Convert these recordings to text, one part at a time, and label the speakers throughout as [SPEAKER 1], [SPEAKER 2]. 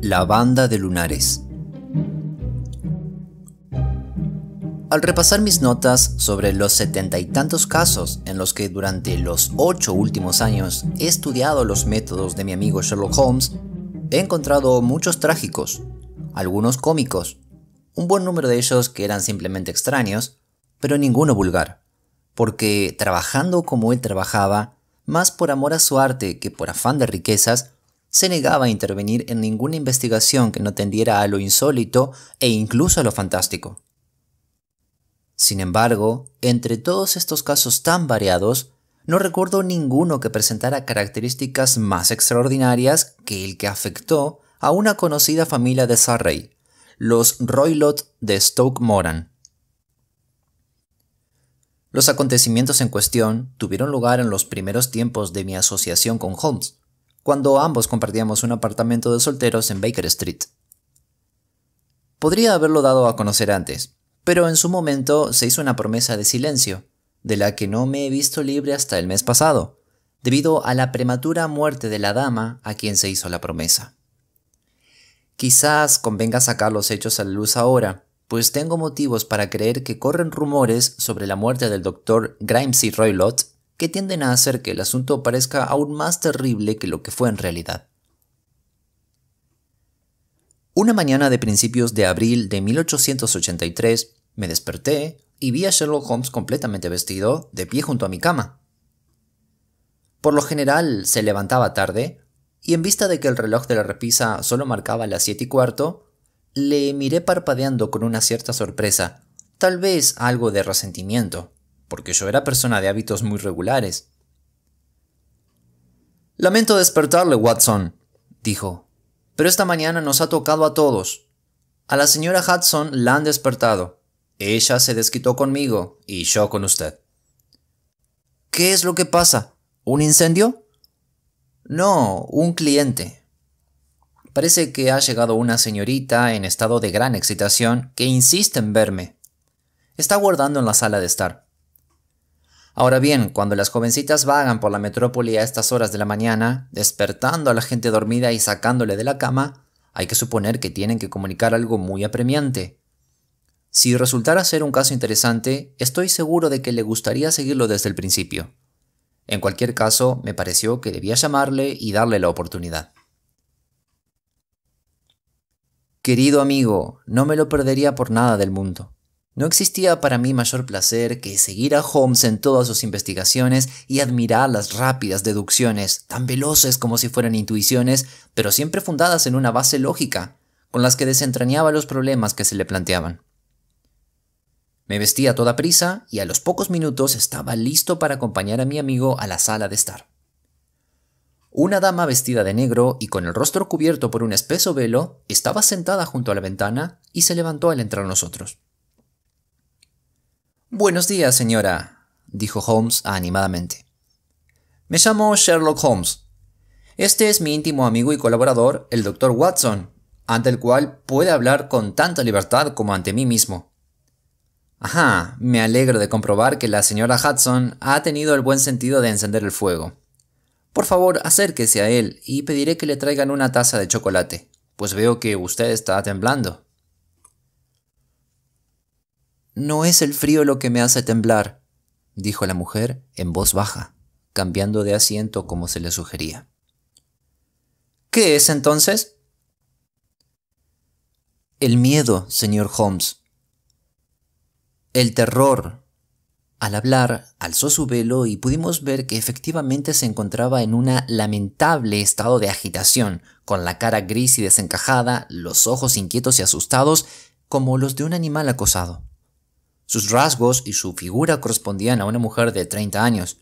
[SPEAKER 1] La banda de lunares. Al repasar mis notas sobre los 70 y tantos casos en los que durante los 8 últimos años he estudiado los métodos de mi amigo Sherlock Holmes, he encontrado muchos trágicos, algunos cómicos, un buen número de ellos que eran simplemente extraños, pero ninguno vulgar, porque trabajando como él trabajaba, más por amor a su arte que por afán de riquezas, se negaba a intervenir en ninguna investigación que no tendiera a lo insólito e incluso a lo fantástico. Sin embargo, entre todos estos casos tan variados, no recuerdo ninguno que presentara características más extraordinarias que el que afectó a una conocida familia de Surrey, los Roylott de Stoke Moran. Los acontecimientos en cuestión tuvieron lugar en los primeros tiempos de mi asociación con Holmes, cuando ambos compartíamos un apartamento de solteros en Baker Street. Podría haberlo dado a conocer antes, pero en su momento se hizo una promesa de silencio, de la que no me he visto libre hasta el mes pasado, debido a la prematura muerte de la dama a quien se hizo la promesa. Quizás convenga sacar los hechos a la luz ahora, pues tengo motivos para creer que corren rumores sobre la muerte del Dr. Grimesby Roylott que tienden a hacer que el asunto parezca aún más terrible que lo que fue en realidad. Una mañana de principios de abril de 1883, me desperté y vi a Sherlock Holmes completamente vestido, de pie junto a mi cama. Por lo general se levantaba tarde, y en vista de que el reloj de la repisa solo marcaba las 7:15, le miré parpadeando con una cierta sorpresa, tal vez algo de resentimiento, porque yo era persona de hábitos muy regulares. «Lamento despertarle, Watson», dijo, «pero esta mañana nos ha tocado a todos. A la señora Hudson la han despertado. Ella se desquitó conmigo y yo con usted». «¿Qué es lo que pasa? ¿Un incendio?» «No, un cliente. Parece que ha llegado una señorita en estado de gran excitación que insiste en verme. Está aguardando en la sala de estar. Ahora bien, cuando las jovencitas vagan por la metrópoli a estas horas de la mañana, despertando a la gente dormida y sacándole de la cama, hay que suponer que tienen que comunicar algo muy apremiante. Si resultara ser un caso interesante, estoy seguro de que le gustaría seguirlo desde el principio. En cualquier caso, me pareció que debía llamarle y darle la oportunidad. Querido amigo, no me lo perdería por nada del mundo. No existía para mí mayor placer que seguir a Holmes en todas sus investigaciones y admirar las rápidas deducciones, tan veloces como si fueran intuiciones, pero siempre fundadas en una base lógica, con las que desentrañaba los problemas que se le planteaban. Me vestí a toda prisa y a los pocos minutos estaba listo para acompañar a mi amigo a la sala de estar. Una dama vestida de negro y con el rostro cubierto por un espeso velo estaba sentada junto a la ventana y se levantó al entrar nosotros. «Buenos días, señora», dijo Holmes animadamente. «Me llamo Sherlock Holmes. Este es mi íntimo amigo y colaborador, el Dr. Watson, ante el cual puede hablar con tanta libertad como ante mí mismo». «Ajá, me alegro de comprobar que la señora Hudson ha tenido el buen sentido de encender el fuego. Por favor, acérquese a él y pediré que le traigan una taza de chocolate, pues veo que usted está temblando». «No es el frío lo que me hace temblar», dijo la mujer en voz baja, cambiando de asiento como se le sugería. «¿Qué es entonces?» «El miedo, señor Holmes. El terror». Al hablar, alzó su velo y pudimos ver que efectivamente se encontraba en un lamentable estado de agitación, con la cara gris y desencajada, los ojos inquietos y asustados como los de un animal acosado. Sus rasgos y su figura correspondían a una mujer de 30 años,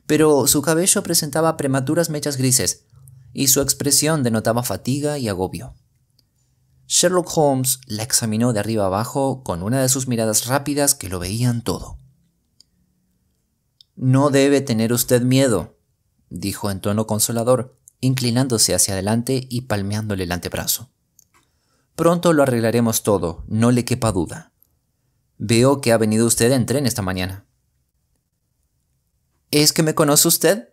[SPEAKER 1] pero su cabello presentaba prematuras mechas grises y su expresión denotaba fatiga y agobio. Sherlock Holmes la examinó de arriba abajo con una de sus miradas rápidas que lo veían todo. «No debe tener usted miedo», dijo en tono consolador, inclinándose hacia adelante y palmeándole el antebrazo. «Pronto lo arreglaremos todo, no le quepa duda. Veo que ha venido usted en tren esta mañana». «¿Es que me conoce usted?»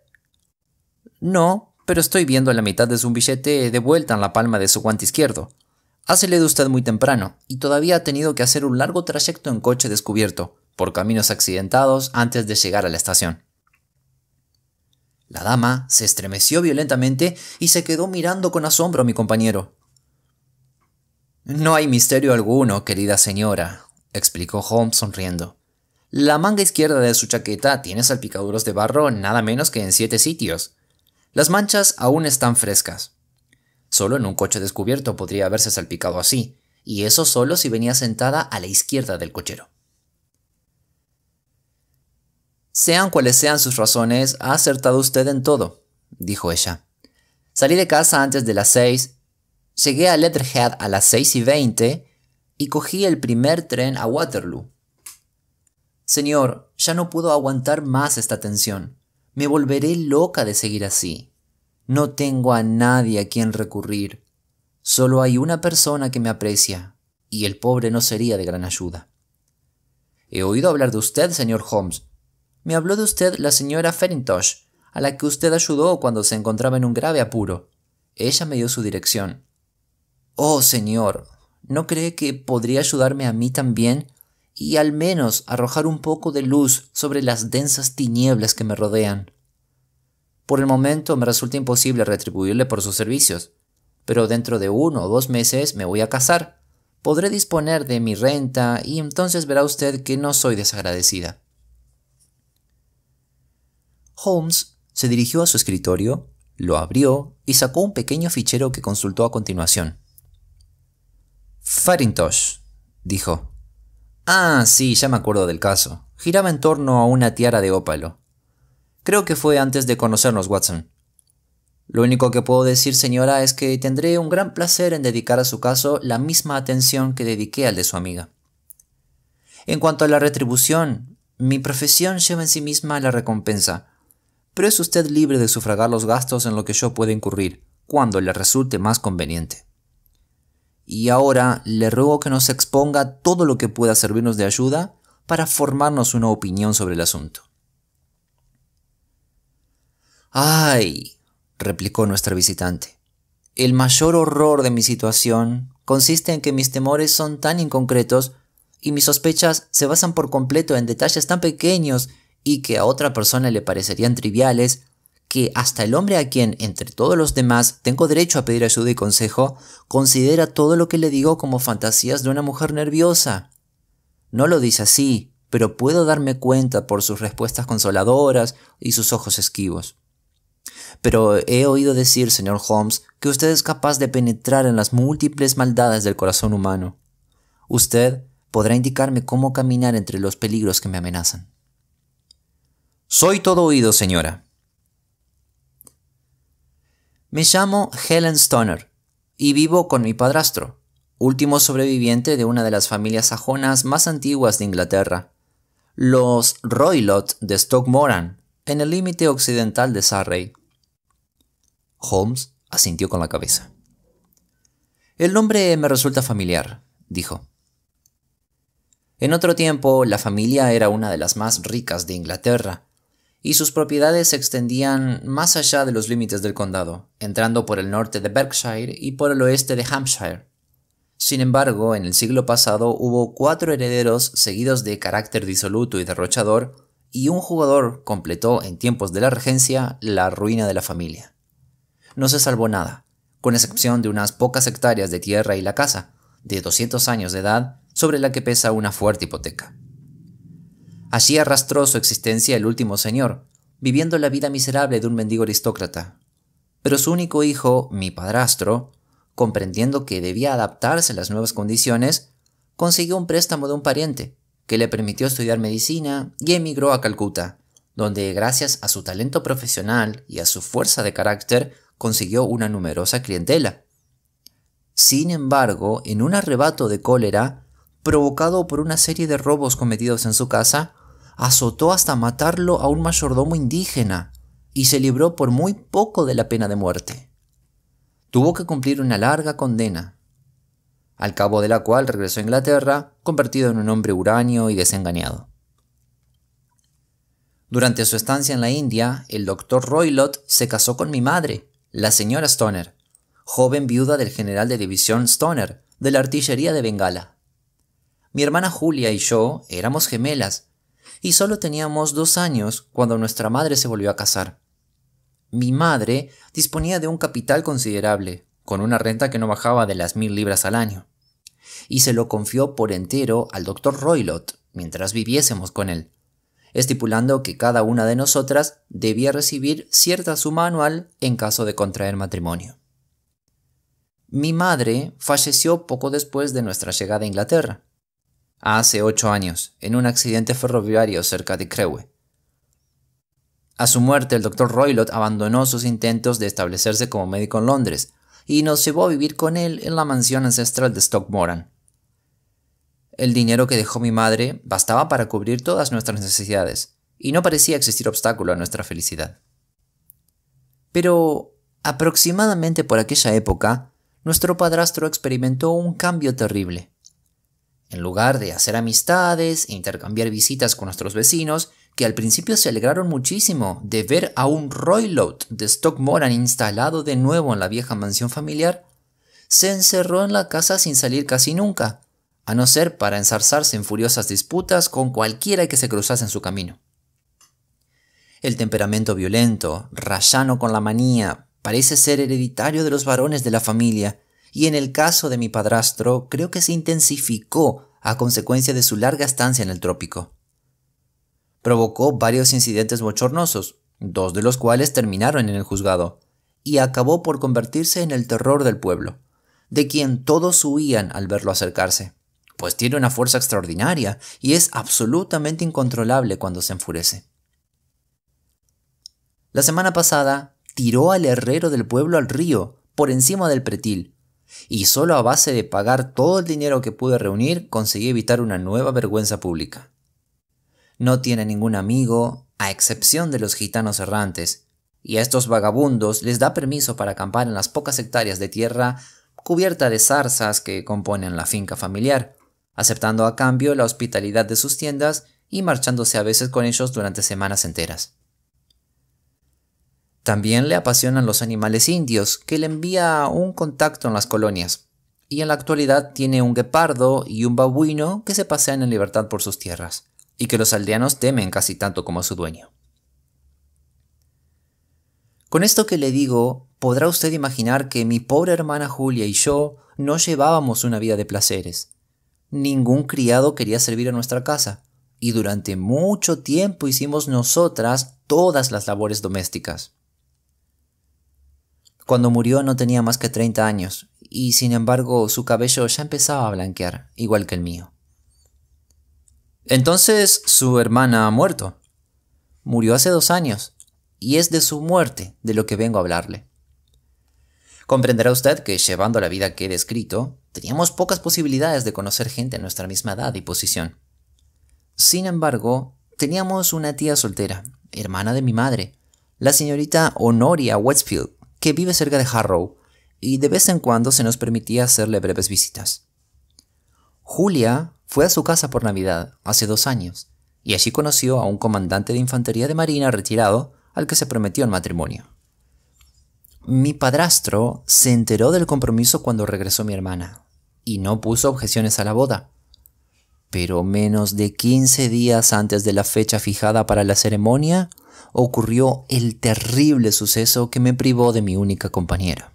[SPEAKER 1] «No, pero estoy viendo la mitad de su billete de vuelta en la palma de su guante izquierdo. Ha salido usted muy temprano, y todavía ha tenido que hacer un largo trayecto en coche descubierto, por caminos accidentados antes de llegar a la estación. La dama se estremeció violentamente y se quedó mirando con asombro a mi compañero. No hay misterio alguno, querida señora, explicó Holmes sonriendo. La manga izquierda de su chaqueta tiene salpicaduras de barro nada menos que en 7 sitios. Las manchas aún están frescas. Solo en un coche descubierto podría haberse salpicado así, y eso solo si venía sentada a la izquierda del cochero. Sean cuales sean sus razones, ha acertado usted en todo, dijo ella. Salí de casa antes de las 6, llegué a Leatherhead a las 6:20 y cogí el primer tren a Waterloo. Señor, ya no puedo aguantar más esta tensión. Me volveré loca de seguir así. No tengo a nadie a quien recurrir. Solo hay una persona que me aprecia, y el pobre no sería de gran ayuda. He oído hablar de usted, señor Holmes. Me habló de usted la señora Farintosh, a la que usted ayudó cuando se encontraba en un grave apuro. Ella me dio su dirección. Oh, señor, ¿no cree que podría ayudarme a mí también y al menos arrojar un poco de luz sobre las densas tinieblas que me rodean? Por el momento me resulta imposible retribuirle por sus servicios, pero dentro de 1 o 2 meses me voy a casar. Podré disponer de mi renta y entonces verá usted que no soy desagradecida. Holmes se dirigió a su escritorio, lo abrió y sacó un pequeño fichero que consultó a continuación. Farintosh, dijo. Ah, sí, ya me acuerdo del caso. Giraba en torno a una tiara de ópalo. Creo que fue antes de conocernos, Watson. Lo único que puedo decir, señora, es que tendré un gran placer en dedicar a su caso la misma atención que dediqué al de su amiga. En cuanto a la retribución, mi profesión lleva en sí misma la recompensa, pero es usted libre de sufragar los gastos en lo que yo pueda incurrir, cuando le resulte más conveniente. Y ahora le ruego que nos exponga todo lo que pueda servirnos de ayuda para formarnos una opinión sobre el asunto. ¡Ay!, replicó nuestra visitante. El mayor horror de mi situación consiste en que mis temores son tan inconcretos y mis sospechas se basan por completo en detalles tan pequeños y que a otra persona le parecerían triviales, que hasta el hombre a quien, entre todos los demás, tengo derecho a pedir ayuda y consejo, considera todo lo que le digo como fantasías de una mujer nerviosa. No lo dice así, pero puedo darme cuenta por sus respuestas consoladoras y sus ojos esquivos. Pero he oído decir, señor Holmes, que usted es capaz de penetrar en las múltiples maldades del corazón humano. Usted podrá indicarme cómo caminar entre los peligros que me amenazan. Soy todo oído, señora. Me llamo Helen Stoner y vivo con mi padrastro, último sobreviviente de una de las familias sajonas más antiguas de Inglaterra, los Roylott de Stoke-Moran, en el límite occidental de Surrey. Holmes asintió con la cabeza. El nombre me resulta familiar, dijo. En otro tiempo, la familia era una de las más ricas de Inglaterra, y sus propiedades se extendían más allá de los límites del condado, entrando por el norte de Berkshire y por el oeste de Hampshire. Sin embargo, en el siglo pasado hubo 4 herederos seguidos de carácter disoluto y derrochador, y un jugador completó en tiempos de la regencia la ruina de la familia. No se salvó nada, con excepción de unas pocas hectáreas de tierra y la casa, de 200 años de edad, sobre la que pesa una fuerte hipoteca. Allí arrastró su existencia el último señor, viviendo la vida miserable de un mendigo aristócrata. Pero su único hijo, mi padrastro, comprendiendo que debía adaptarse a las nuevas condiciones, consiguió un préstamo de un pariente, que le permitió estudiar medicina y emigró a Calcuta, donde gracias a su talento profesional y a su fuerza de carácter consiguió una numerosa clientela. Sin embargo, en un arrebato de cólera, provocado por una serie de robos cometidos en su casa, azotó hasta matarlo a un mayordomo indígena y se libró por muy poco de la pena de muerte. Tuvo que cumplir una larga condena, al cabo de la cual regresó a Inglaterra, convertido en un hombre huraño y desengañado. Durante su estancia en la India, el doctor Roylott se casó con mi madre, la señora Stoner, joven viuda del general de división Stoner, de la artillería de Bengala. Mi hermana Julia y yo éramos gemelas, y solo teníamos 2 años cuando nuestra madre se volvió a casar. Mi madre disponía de un capital considerable, con una renta que no bajaba de las 1000 libras al año, y se lo confió por entero al doctor Roylott mientras viviésemos con él, estipulando que cada una de nosotras debía recibir cierta suma anual en caso de contraer matrimonio. Mi madre falleció poco después de nuestra llegada a Inglaterra, hace 8 años, en un accidente ferroviario cerca de Crewe. A su muerte, el doctor Roylott abandonó sus intentos de establecerse como médico en Londres y nos llevó a vivir con él en la mansión ancestral de Stockmoran. El dinero que dejó mi madre bastaba para cubrir todas nuestras necesidades, y no parecía existir obstáculo a nuestra felicidad. Pero, aproximadamente por aquella época, nuestro padrastro experimentó un cambio terrible. En lugar de hacer amistades e intercambiar visitas con nuestros vecinos, que al principio se alegraron muchísimo de ver a un Roylott de Stockmoran instalado de nuevo en la vieja mansión familiar, se encerró en la casa sin salir casi nunca, a no ser para enzarzarse en furiosas disputas con cualquiera que se cruzase en su camino. El temperamento violento, rayano con la manía, parece ser hereditario de los varones de la familia, y en el caso de mi padrastro creo que se intensificó a consecuencia de su larga estancia en el trópico. Provocó varios incidentes bochornosos, 2 de los cuales terminaron en el juzgado, y acabó por convertirse en el terror del pueblo, de quien todos huían al verlo acercarse, pues tiene una fuerza extraordinaria y es absolutamente incontrolable cuando se enfurece. La semana pasada tiró al herrero del pueblo al río, por encima del pretil, y solo a base de pagar todo el dinero que pude reunir conseguí evitar una nueva vergüenza pública. No tiene ningún amigo, a excepción de los gitanos errantes, y a estos vagabundos les da permiso para acampar en las pocas hectáreas de tierra cubierta de zarzas que componen la finca familiar, aceptando a cambio la hospitalidad de sus tiendas y marchándose a veces con ellos durante semanas enteras. También le apasionan los animales indios, que le envía un contacto en las colonias, y en la actualidad tiene un guepardo y un babuino que se pasean en libertad por sus tierras, y que los aldeanos temen casi tanto como a su dueño. Con esto que le digo, podrá usted imaginar que mi pobre hermana Julia y yo no llevábamos una vida de placeres. Ningún criado quería servir a nuestra casa, y durante mucho tiempo hicimos nosotras todas las labores domésticas. Cuando murió no tenía más que 30 años, y sin embargo su cabello ya empezaba a blanquear, igual que el mío. Entonces, ¿su hermana ha muerto? Murió hace 2 años, y es de su muerte de lo que vengo a hablarle. Comprenderá usted que, llevando la vida que he descrito, teníamos pocas posibilidades de conocer gente de nuestra misma edad y posición. Sin embargo, teníamos una tía soltera, hermana de mi madre, la señorita Honoria Westfield, que vive cerca de Harrow, y de vez en cuando se nos permitía hacerle breves visitas. Julia fue a su casa por Navidad, hace 2 años, y allí conoció a un comandante de infantería de marina retirado al que se prometió en matrimonio. Mi padrastro se enteró del compromiso cuando regresó mi hermana, y no puso objeciones a la boda. Pero menos de 15 días antes de la fecha fijada para la ceremonia, ocurrió el terrible suceso que me privó de mi única compañera.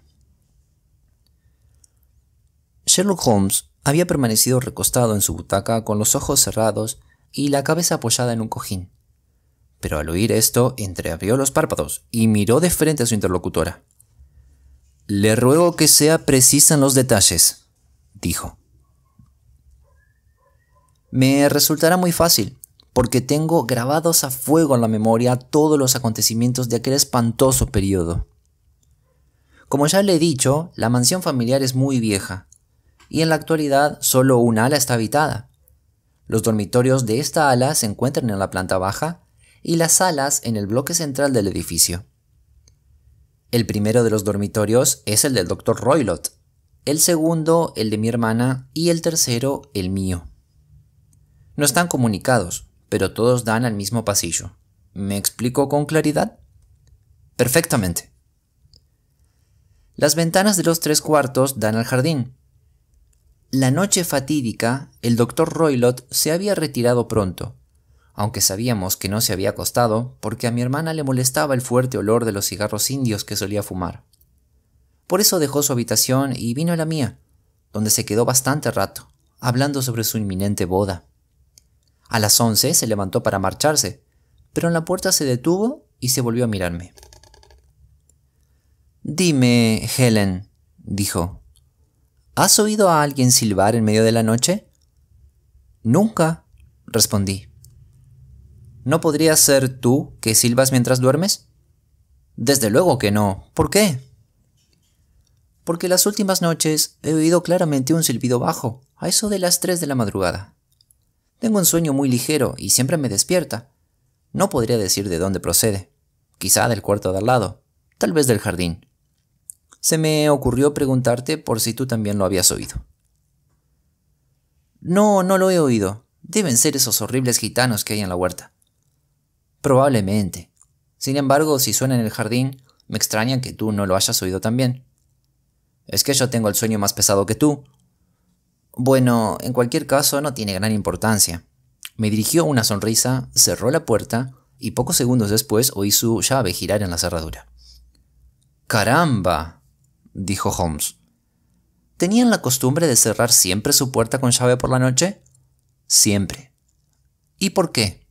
[SPEAKER 1] Sherlock Holmes había permanecido recostado en su butaca con los ojos cerrados y la cabeza apoyada en un cojín. Pero al oír esto, entreabrió los párpados y miró de frente a su interlocutora. «Le ruego que sea precisa en los detalles», dijo. «Me resultará muy fácil, porque tengo grabados a fuego en la memoria todos los acontecimientos de aquel espantoso periodo. Como ya le he dicho, la mansión familiar es muy vieja, y en la actualidad solo un ala está habitada. Los dormitorios de esta ala se encuentran en la planta baja y las salas en el bloque central del edificio. El primero de los dormitorios es el del Dr. Roylott, el segundo el de mi hermana y el tercero el mío. No están comunicados, pero todos dan al mismo pasillo. ¿Me explico con claridad? Perfectamente. Las ventanas de los 3 cuartos dan al jardín. La noche fatídica, el doctor Roylott se había retirado pronto, aunque sabíamos que no se había acostado porque a mi hermana le molestaba el fuerte olor de los cigarros indios que solía fumar. Por eso dejó su habitación y vino a la mía, donde se quedó bastante rato, hablando sobre su inminente boda. A las 11 se levantó para marcharse, pero en la puerta se detuvo y se volvió a mirarme. «Dime, Helen», dijo, «¿has oído a alguien silbar en medio de la noche?» «Nunca», respondí. «¿No podrías ser tú que silbas mientras duermes?» «Desde luego que no. ¿Por qué?» «Porque las últimas noches he oído claramente un silbido bajo, a eso de las 3 de la madrugada. Tengo un sueño muy ligero y siempre me despierta. No podría decir de dónde procede. Quizá del cuarto de al lado, tal vez del jardín. Se me ocurrió preguntarte por si tú también lo habías oído». «No, no lo he oído. Deben ser esos horribles gitanos que hay en la huerta». «Probablemente. Sin embargo, si suena en el jardín, me extraña que tú no lo hayas oído también». «Es que yo tengo el sueño más pesado que tú». «Bueno, en cualquier caso no tiene gran importancia». Me dirigió una sonrisa, cerró la puerta y pocos segundos después oí su llave girar en la cerradura. «¡Caramba!», dijo Holmes. «¿Tenían la costumbre de cerrar siempre su puerta con llave por la noche?» «Siempre». «¿Y por qué?»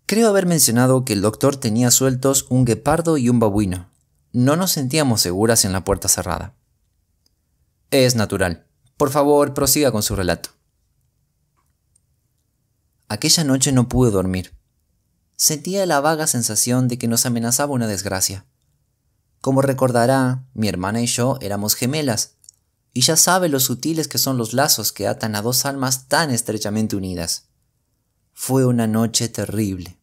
[SPEAKER 1] «Creo haber mencionado que el doctor tenía sueltos un guepardo y un babuino. No nos sentíamos seguras en la puerta cerrada». «Es natural. Por favor, prosiga con su relato». Aquella noche no pude dormir. Sentía la vaga sensación de que nos amenazaba una desgracia. Como recordará, mi hermana y yo éramos gemelas, y ya sabe lo sutiles que son los lazos que atan a 2 almas tan estrechamente unidas. Fue una noche terrible.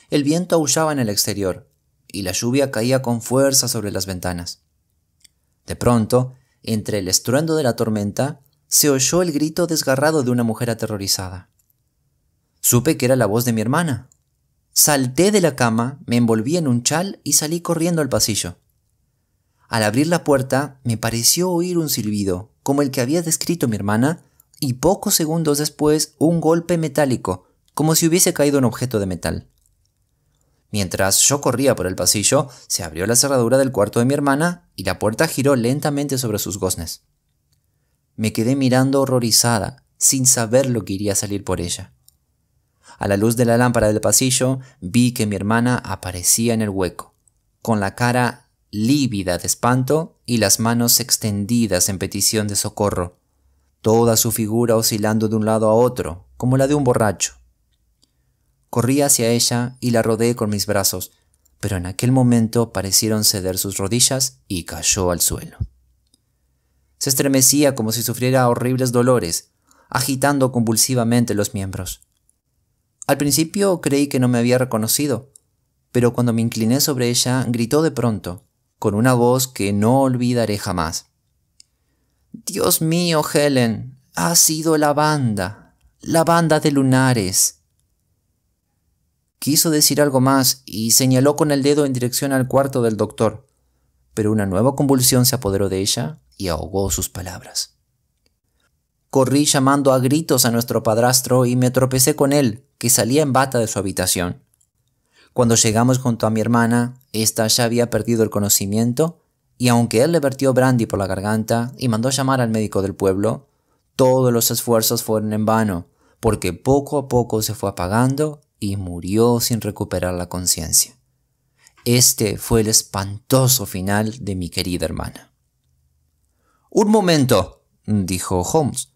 [SPEAKER 1] El viento aullaba en el exterior, y la lluvia caía con fuerza sobre las ventanas. De pronto, entre el estruendo de la tormenta, se oyó el grito desgarrado de una mujer aterrorizada. Supe que era la voz de mi hermana. Salté de la cama, me envolví en un chal y salí corriendo al pasillo. Al abrir la puerta, me pareció oír un silbido, como el que había descrito mi hermana, y pocos segundos después un golpe metálico, como si hubiese caído un objeto de metal. Mientras yo corría por el pasillo, se abrió la cerradura del cuarto de mi hermana y la puerta giró lentamente sobre sus goznes. Me quedé mirando horrorizada, sin saber lo que iría a salir por ella. A la luz de la lámpara del pasillo, vi que mi hermana aparecía en el hueco, con la cara lívida de espanto y las manos extendidas en petición de socorro, toda su figura oscilando de un lado a otro, como la de un borracho. Corrí hacia ella y la rodeé con mis brazos, pero en aquel momento parecieron ceder sus rodillas y cayó al suelo. Se estremecía como si sufriera horribles dolores, agitando convulsivamente los miembros. Al principio creí que no me había reconocido, pero cuando me incliné sobre ella, gritó de pronto, con una voz que no olvidaré jamás. «Dios mío, Helen, ha sido la banda de lunares». Quiso decir algo más y señaló con el dedo en dirección al cuarto del doctor, pero una nueva convulsión se apoderó de ella y ahogó sus palabras. Corrí llamando a gritos a nuestro padrastro y me tropecé con él, que salía en bata de su habitación. Cuando llegamos junto a mi hermana, ésta ya había perdido el conocimiento, y aunque él le vertió brandy por la garganta y mandó llamar al médico del pueblo, todos los esfuerzos fueron en vano, porque poco a poco se fue apagando y murió sin recuperar la conciencia. Este fue el espantoso final de mi querida hermana. «Un momento», dijo Holmes.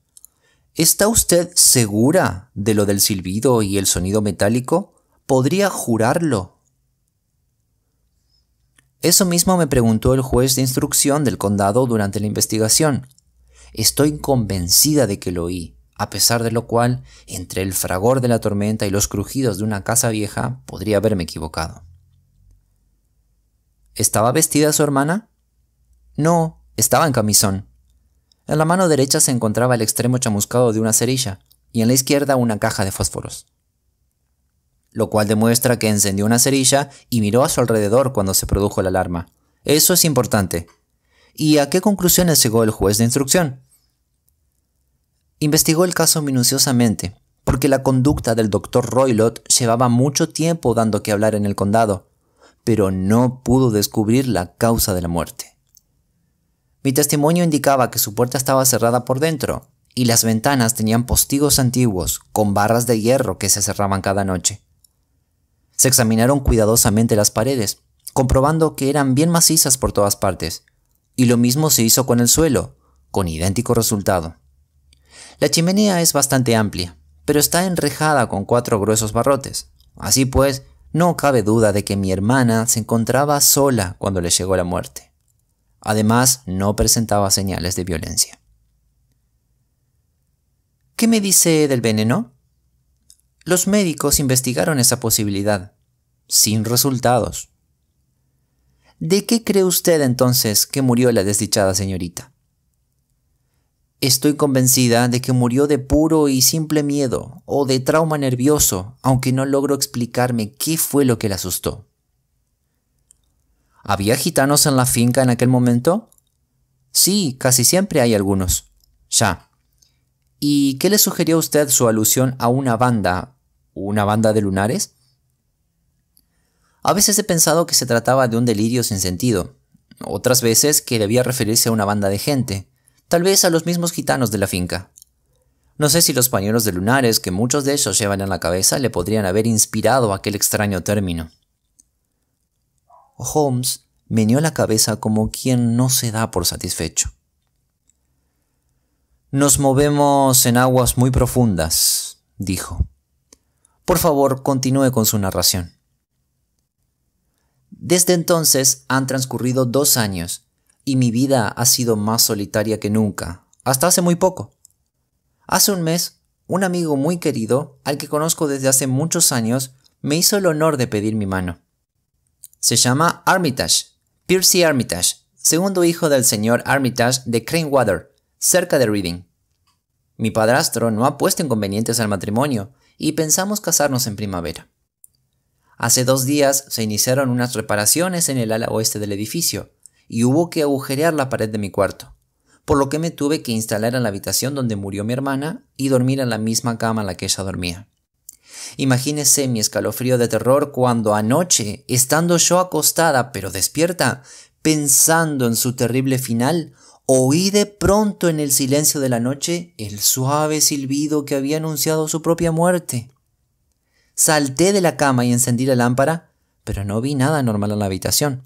[SPEAKER 1] «¿Está usted segura de lo del silbido y el sonido metálico? ¿Podría jurarlo?» Eso mismo me preguntó el juez de instrucción del condado durante la investigación. Estoy convencida de que lo oí, a pesar de lo cual, entre el fragor de la tormenta y los crujidos de una casa vieja, podría haberme equivocado. ¿Estaba vestida su hermana? No, estaba en camisón. En la mano derecha se encontraba el extremo chamuscado de una cerilla y en la izquierda una caja de fósforos, lo cual demuestra que encendió una cerilla y miró a su alrededor cuando se produjo la alarma, Eso es importante. ¿Y a qué conclusiones llegó el juez de instrucción? Investigó el caso minuciosamente, porque la conducta del Dr. Roylott llevaba mucho tiempo dando que hablar en el condado, pero no pudo descubrir la causa de la muerte. Mi testimonio indicaba que su puerta estaba cerrada por dentro, y las ventanas tenían postigos antiguos con barras de hierro que se cerraban cada noche. Se examinaron cuidadosamente las paredes, comprobando que eran bien macizas por todas partes, y lo mismo se hizo con el suelo, con idéntico resultado. La chimenea es bastante amplia, pero está enrejada con 4 gruesos barrotes. Así pues, no cabe duda de que mi hermana se encontraba sola cuando le llegó la muerte. Además, no presentaba señales de violencia. ¿Qué me dice del veneno? Los médicos investigaron esa posibilidad, sin resultados. ¿De qué cree usted entonces que murió la desdichada señorita? Estoy convencida de que murió de puro y simple miedo o de trauma nervioso, aunque no logro explicarme qué fue lo que la asustó. ¿Había gitanos en la finca en aquel momento? Sí, casi siempre hay algunos. Ya. ¿Y qué le sugirió a usted su alusión a una banda de lunares? A veces he pensado que se trataba de un delirio sin sentido, otras veces que debía referirse a una banda de gente, tal vez a los mismos gitanos de la finca. No sé si los pañuelos de lunares que muchos de ellos llevan en la cabeza le podrían haber inspirado aquel extraño término. Holmes meneó la cabeza como quien no se da por satisfecho. Nos movemos en aguas muy profundas, dijo. Por favor, continúe con su narración. Desde entonces han transcurrido 2 años y mi vida ha sido más solitaria que nunca, hasta hace muy poco. Hace un mes, un amigo muy querido, al que conozco desde hace muchos años, me hizo el honor de pedir mi mano. Se llama Armitage, Percy Armitage, segundo hijo del señor Armitage de Cranewater, cerca de Reading. Mi padrastro no ha puesto inconvenientes al matrimonio y pensamos casarnos en primavera. Hace 2 días se iniciaron unas reparaciones en el ala oeste del edificio y hubo que agujerear la pared de mi cuarto, por lo que me tuve que instalar en la habitación donde murió mi hermana y dormir en la misma cama en la que ella dormía. Imagínese mi escalofrío de terror cuando anoche, estando yo acostada pero despierta, pensando en su terrible final, oí de pronto en el silencio de la noche el suave silbido que había anunciado su propia muerte. Salté de la cama y encendí la lámpara, pero no vi nada normal en la habitación.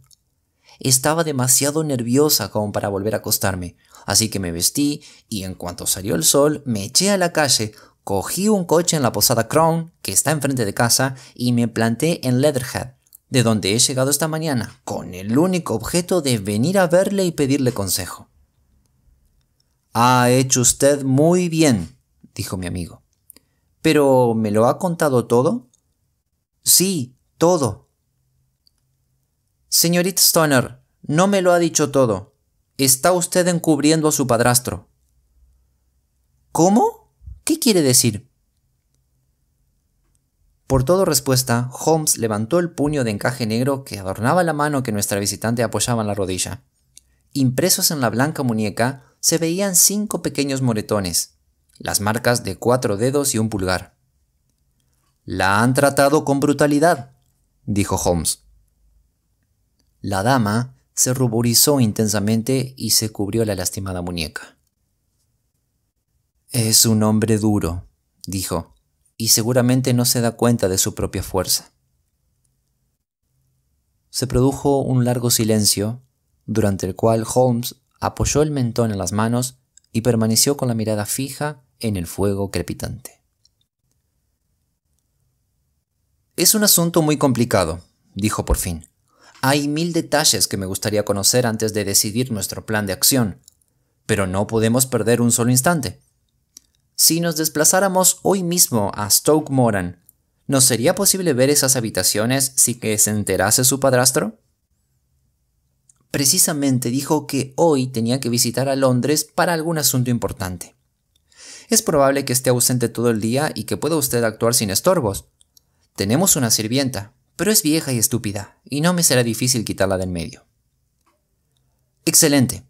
[SPEAKER 1] Estaba demasiado nerviosa como para volver a acostarme, así que me vestí y en cuanto salió el sol me eché a la calle, cogí un coche en la posada Crown, que está enfrente de casa, y me planté en Leatherhead, de donde he llegado esta mañana, con el único objeto de venir a verle y pedirle consejo. «Ha hecho usted muy bien», dijo mi amigo. «¿Pero me lo ha contado todo?» «Sí, todo». «Señorita Stoner, no me lo ha dicho todo. Está usted encubriendo a su padrastro». «¿Cómo? ¿Qué quiere decir?» Por toda respuesta, Holmes levantó el puño de encaje negro que adornaba la mano que nuestra visitante apoyaba en la rodilla. Impresos en la blanca muñeca se veían 5 pequeños moretones, las marcas de 4 dedos y un pulgar. «La han tratado con brutalidad», dijo Holmes. La dama se ruborizó intensamente y se cubrió la lastimada muñeca. «Es un hombre duro», dijo, «y seguramente no se da cuenta de su propia fuerza». Se produjo un largo silencio, durante el cual Holmes apoyó el mentón en las manos y permaneció con la mirada fija en el fuego crepitante. «Es un asunto muy complicado», dijo por fin. «Hay 1000 detalles que me gustaría conocer antes de decidir nuestro plan de acción, pero no podemos perder un solo instante. Si nos desplazáramos hoy mismo a Stoke Moran, ¿nos sería posible ver esas habitaciones sin que se enterase su padrastro?» Precisamente dijo que hoy tenía que visitar a Londres para algún asunto importante. Es probable que esté ausente todo el día y que pueda usted actuar sin estorbos. Tenemos una sirvienta, pero es vieja y estúpida, y no me será difícil quitarla de en medio. Excelente.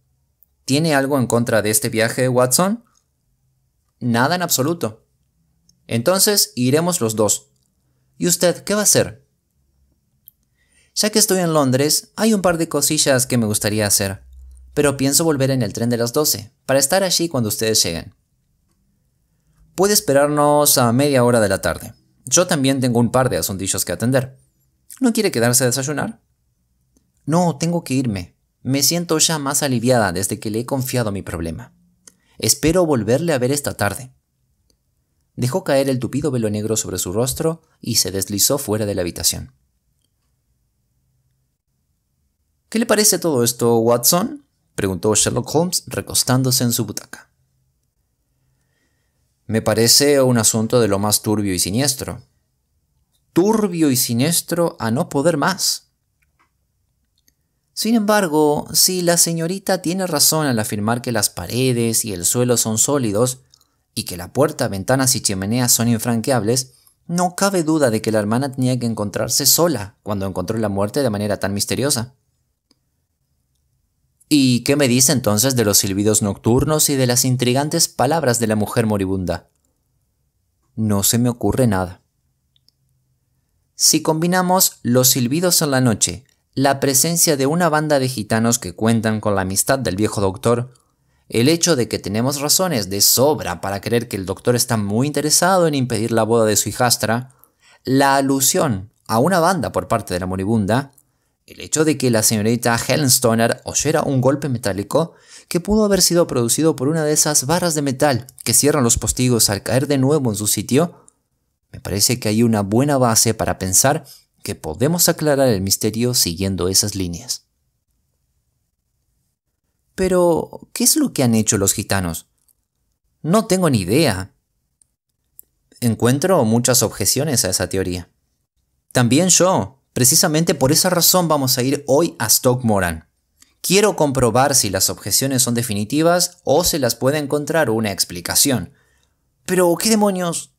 [SPEAKER 1] ¿Tiene algo en contra de este viaje, Watson? Nada en absoluto. Entonces iremos los dos. ¿Y usted qué va a hacer? Ya que estoy en Londres, hay un par de cosillas que me gustaría hacer, pero pienso volver en el tren de las 12, para estar allí cuando ustedes lleguen. Puede esperarnos a media hora de la tarde. Yo también tengo un par de asuntillos que atender. ¿No quiere quedarse a desayunar? No, tengo que irme. Me siento ya más aliviada desde que le he confiado mi problema. Espero volverle a ver esta tarde. Dejó caer el tupido velo negro sobre su rostro y se deslizó fuera de la habitación. ¿Qué le parece todo esto, Watson?, preguntó Sherlock Holmes recostándose en su butaca. Me parece un asunto de lo más turbio y siniestro. Turbio y siniestro a no poder más. Sin embargo, si la señorita tiene razón al afirmar que las paredes y el suelo son sólidos y que la puerta, ventanas y chimeneas son infranqueables, no cabe duda de que la hermana tenía que encontrarse sola cuando encontró la muerte de manera tan misteriosa. ¿Y qué me dice entonces de los silbidos nocturnos y de las intrigantes palabras de la mujer moribunda? No se me ocurre nada. Si combinamos los silbidos en la noche, la presencia de una banda de gitanos que cuentan con la amistad del viejo doctor, el hecho de que tenemos razones de sobra para creer que el doctor está muy interesado en impedir la boda de su hijastra, la alusión a una banda por parte de la moribunda, el hecho de que la señorita Helmstoner oyera un golpe metálico que pudo haber sido producido por una de esas barras de metal que cierran los postigos al caer de nuevo en su sitio, me parece que hay una buena base para pensar que podemos aclarar el misterio siguiendo esas líneas. Pero, ¿qué es lo que han hecho los gitanos? No tengo ni idea. Encuentro muchas objeciones a esa teoría. También yo. Precisamente por esa razón vamos a ir hoy a Stoke Moran. Quiero comprobar si las objeciones son definitivas o se las puede encontrar una explicación. Pero, ¿qué demonios?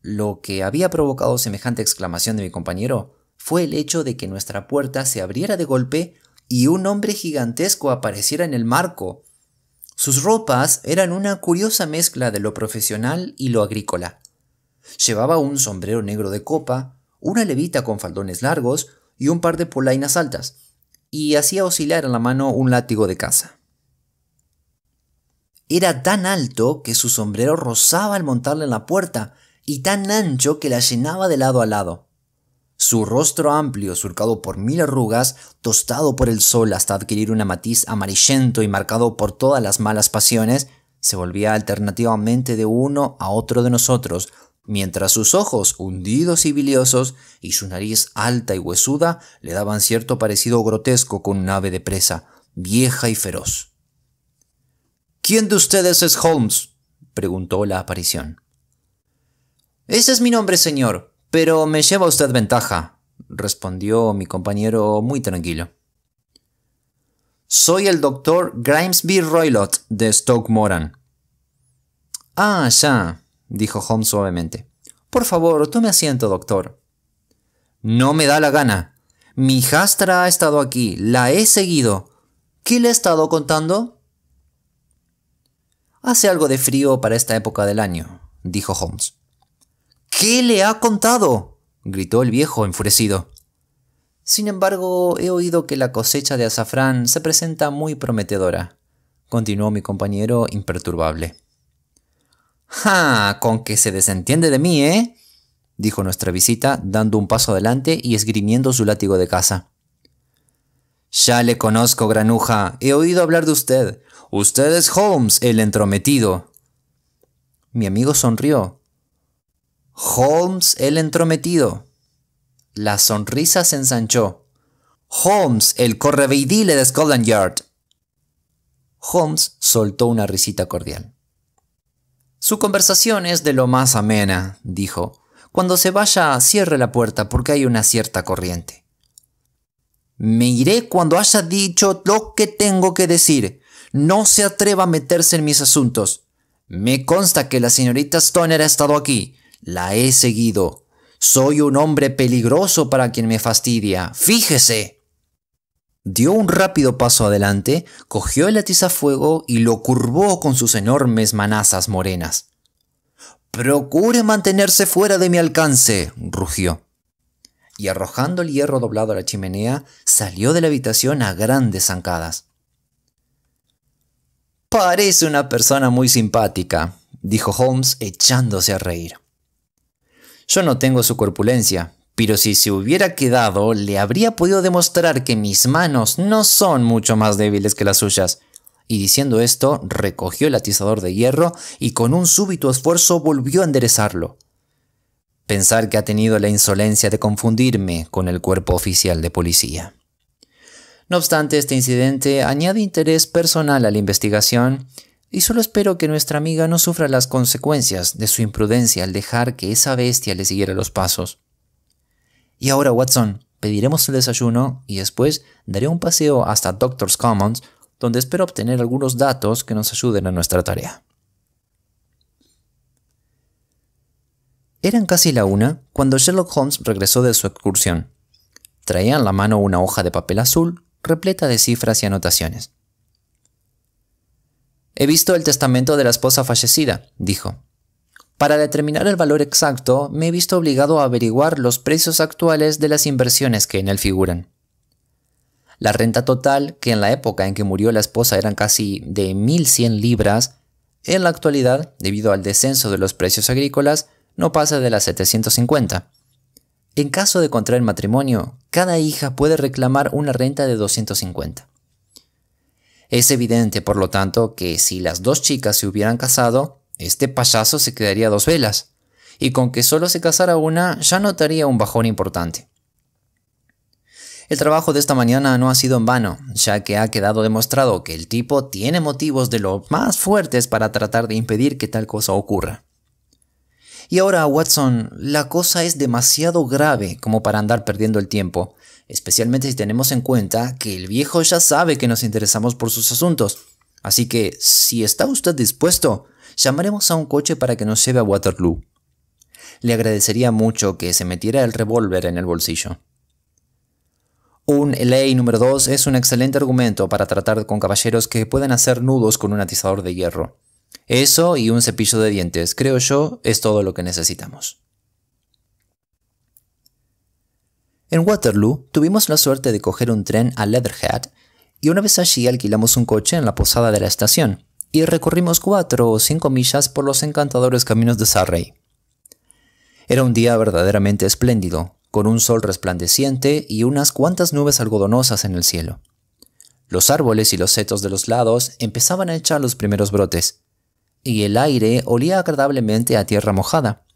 [SPEAKER 1] Lo que había provocado semejante exclamación de mi compañero fue el hecho de que nuestra puerta se abriera de golpe y un hombre gigantesco apareciera en el marco. Sus ropas eran una curiosa mezcla de lo profesional y lo agrícola. Llevaba un sombrero negro de copa, una levita con faldones largos y un par de polainas altas, y hacía oscilar en la mano un látigo de caza. Era tan alto que su sombrero rozaba al montarle en la puerta, y tan ancho que la llenaba de lado a lado. Su rostro amplio, surcado por 1000 arrugas, tostado por el sol hasta adquirir un matiz amarillento y marcado por todas las malas pasiones, se volvía alternativamente de uno a otro de nosotros, mientras sus ojos hundidos y biliosos y su nariz alta y huesuda le daban cierto parecido grotesco con un ave de presa, vieja y feroz. «¿Quién de ustedes es Holmes?», preguntó la aparición. «Ese es mi nombre, señor, pero me lleva usted ventaja», respondió mi compañero muy tranquilo. «Soy el doctor Grimesby Roylott de Stoke Moran». «Ah, ya», dijo Holmes suavemente. «Por favor, tome asiento, doctor». «No me da la gana. Mi hijastra ha estado aquí, la he seguido. ¿Qué le he estado contando?» «Hace algo de frío para esta época del año», dijo Holmes. «¿Qué le ha contado?», gritó el viejo enfurecido. «Sin embargo, he oído que la cosecha de azafrán se presenta muy prometedora», continuó mi compañero imperturbable. «¡Ja! Con que se desentiende de mí, ¿eh?», dijo nuestra visita, dando un paso adelante y esgrimiendo su látigo de caza. «Ya le conozco, granuja. He oído hablar de usted. Usted es Holmes, el entrometido». Mi amigo sonrió. «Holmes, el entrometido». La sonrisa se ensanchó. «Holmes, el correveidile de Scotland Yard». Holmes soltó una risita cordial. «Su conversación es de lo más amena», dijo. «Cuando se vaya, cierre la puerta porque hay una cierta corriente». «Me iré cuando haya dicho lo que tengo que decir. No se atreva a meterse en mis asuntos. Me consta que la señorita Stoner ha estado aquí. La he seguido. Soy un hombre peligroso para quien me fastidia. ¡Fíjese!». dio un rápido paso adelante, cogió el atizafuego y lo curvó con sus enormes manazas morenas. «¡Procure mantenerse fuera de mi alcance!», rugió. Y arrojando el hierro doblado a la chimenea, salió de la habitación a grandes zancadas. «Parece una persona muy simpática», dijo Holmes echándose a reír. «Yo no tengo su corpulencia, pero si se hubiera quedado, le habría podido demostrar que mis manos no son mucho más débiles que las suyas». Y diciendo esto, recogió el atizador de hierro y con un súbito esfuerzo volvió a enderezarlo. Pensar que ha tenido la insolencia de confundirme con el cuerpo oficial de policía. No obstante, este incidente añade interés personal a la investigación y solo espero que nuestra amiga no sufra las consecuencias de su imprudencia al dejar que esa bestia le siguiera los pasos. Y ahora, Watson, pediremos el desayuno y después daré un paseo hasta Doctor's Commons, donde espero obtener algunos datos que nos ayuden en nuestra tarea. Eran casi la 1 cuando Sherlock Holmes regresó de su excursión. Traía en la mano una hoja de papel azul repleta de cifras y anotaciones. «He visto el testamento de la esposa fallecida», dijo. «Para determinar el valor exacto, me he visto obligado a averiguar los precios actuales de las inversiones que en él figuran. La renta total, que en la época en que murió la esposa eran casi de 1.100 libras, en la actualidad, debido al descenso de los precios agrícolas, no pasa de las 750. En caso de contraer matrimonio, cada hija puede reclamar una renta de 250. Es evidente, por lo tanto, que si las dos chicas se hubieran casado, este payaso se quedaría a 2 velas, y con que solo se casara una ya notaría un bajón importante. El trabajo de esta mañana no ha sido en vano, ya que ha quedado demostrado que el tipo tiene motivos de lo más fuertes para tratar de impedir que tal cosa ocurra. Y ahora, Watson, la cosa es demasiado grave como para andar perdiendo el tiempo, especialmente si tenemos en cuenta que el viejo ya sabe que nos interesamos por sus asuntos. Así que, si está usted dispuesto, llamaremos a un coche para que nos lleve a Waterloo. Le agradecería mucho que se metiera el revólver en el bolsillo. Un LA número 2 es un excelente argumento para tratar con caballeros que pueden hacer nudos con un atizador de hierro. Eso y un cepillo de dientes, creo yo, es todo lo que necesitamos. En Waterloo tuvimos la suerte de coger un tren a Leatherhead y una vez allí alquilamos un coche en la posada de la estación y recorrimos 4 o 5 millas por los encantadores caminos de Surrey. Era un día verdaderamente espléndido, con un sol resplandeciente y unas cuantas nubes algodonosas en el cielo. Los árboles y los setos de los lados empezaban a echar los primeros brotes, y el aire olía agradablemente a tierra mojada.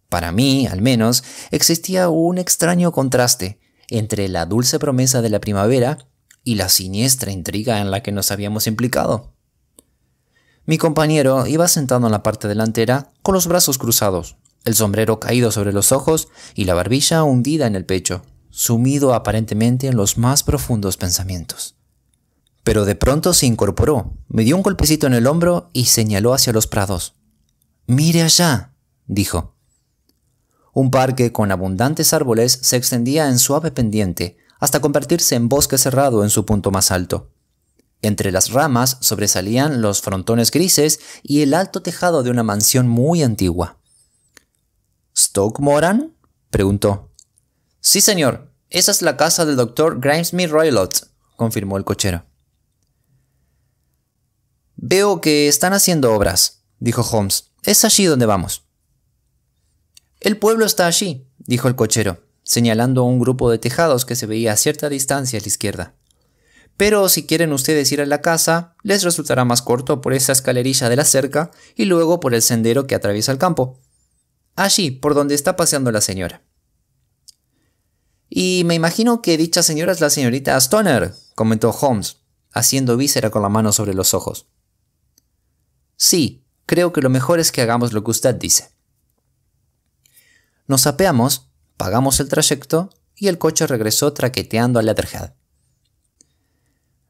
[SPEAKER 1] Para mí, al menos, existía un extraño contraste entre la dulce promesa de la primavera y la siniestra intriga en la que nos habíamos implicado. Mi compañero iba sentado en la parte delantera con los brazos cruzados, el sombrero caído sobre los ojos y la barbilla hundida en el pecho, sumido aparentemente en los más profundos pensamientos. Pero de pronto se incorporó, me dio un golpecito en el hombro y señaló hacia los prados. «Mire allá», dijo. Un parque con abundantes árboles se extendía en suave pendiente hasta convertirse en bosque cerrado en su punto más alto. Entre las ramas sobresalían los frontones grises y el alto tejado de una mansión muy antigua. «¿Stoke Moran?», preguntó. «Sí, señor. Esa es la casa del Dr. Grimesby Roylott», confirmó el cochero. «Veo que están haciendo obras», dijo Holmes. «Es allí donde vamos». «El pueblo está allí», dijo el cochero, señalando un grupo de tejados que se veía a cierta distancia a la izquierda. «Pero si quieren ustedes ir a la casa, les resultará más corto por esa escalerilla de la cerca y luego por el sendero que atraviesa el campo. Allí, por donde está paseando la señora». «Y me imagino que dicha señora es la señorita Stoner», comentó Holmes, haciendo víscera con la mano sobre los ojos. «Sí, creo que lo mejor es que hagamos lo que usted dice». Nos apeamos, pagamos el trayecto y el coche regresó traqueteando a Leatherhead.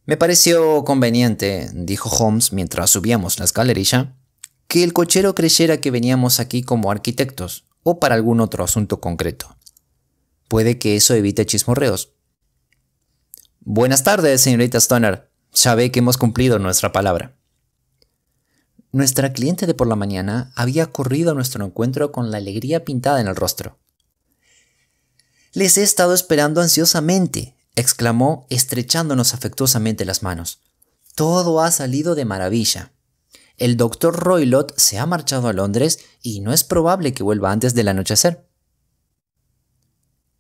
[SPEAKER 1] «Me pareció conveniente», dijo Holmes mientras subíamos la escalerilla, «que el cochero creyera que veníamos aquí como arquitectos o para algún otro asunto concreto. Puede que eso evite chismorreos». Buenas tardes, señorita Stoner. Ya ve que hemos cumplido nuestra palabra. Nuestra cliente de por la mañana había corrido a nuestro encuentro con la alegría pintada en el rostro. «Les he estado esperando ansiosamente», exclamó, estrechándonos afectuosamente las manos. «Todo ha salido de maravilla. El doctor Roylott se ha marchado a Londres y no es probable que vuelva antes del anochecer».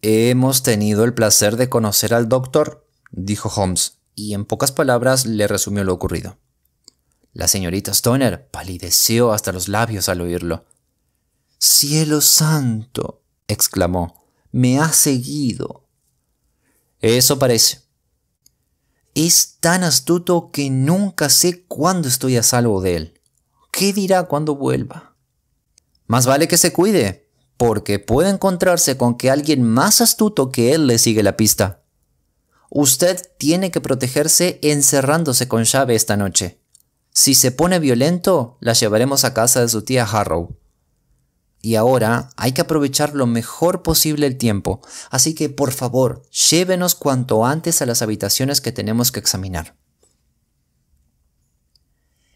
[SPEAKER 1] «Hemos tenido el placer de conocer al doctor», dijo Holmes, y en pocas palabras le resumió lo ocurrido. La señorita Stoner palideció hasta los labios al oírlo. «¡Cielo santo!», exclamó. «Me ha seguido». «Eso parece». «Es tan astuto que nunca sé cuándo estoy a salvo de él. ¿Qué dirá cuando vuelva?» «Más vale que se cuide, porque puede encontrarse con que alguien más astuto que él le sigue la pista. Usted tiene que protegerse encerrándose con llave esta noche. Si se pone violento, la llevaremos a casa de su tía Harrow. Y ahora hay que aprovechar lo mejor posible el tiempo, así que por favor, llévenos cuanto antes a las habitaciones que tenemos que examinar».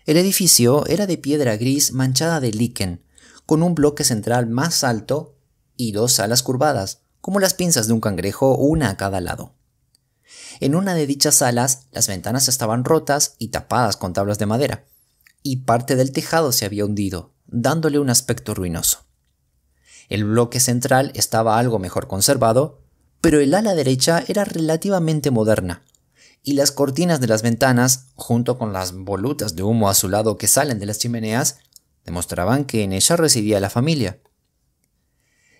[SPEAKER 1] El edificio era de piedra gris manchada de líquen, con un bloque central más alto y dos salas curvadas, como las pinzas de un cangrejo, una a cada lado. En una de dichas salas, las ventanas estaban rotas y tapadas con tablas de madera, y parte del tejado se había hundido, dándole un aspecto ruinoso. El bloque central estaba algo mejor conservado, pero el ala derecha era relativamente moderna, y las cortinas de las ventanas, junto con las volutas de humo azulado que salen de las chimeneas, demostraban que en ella residía la familia.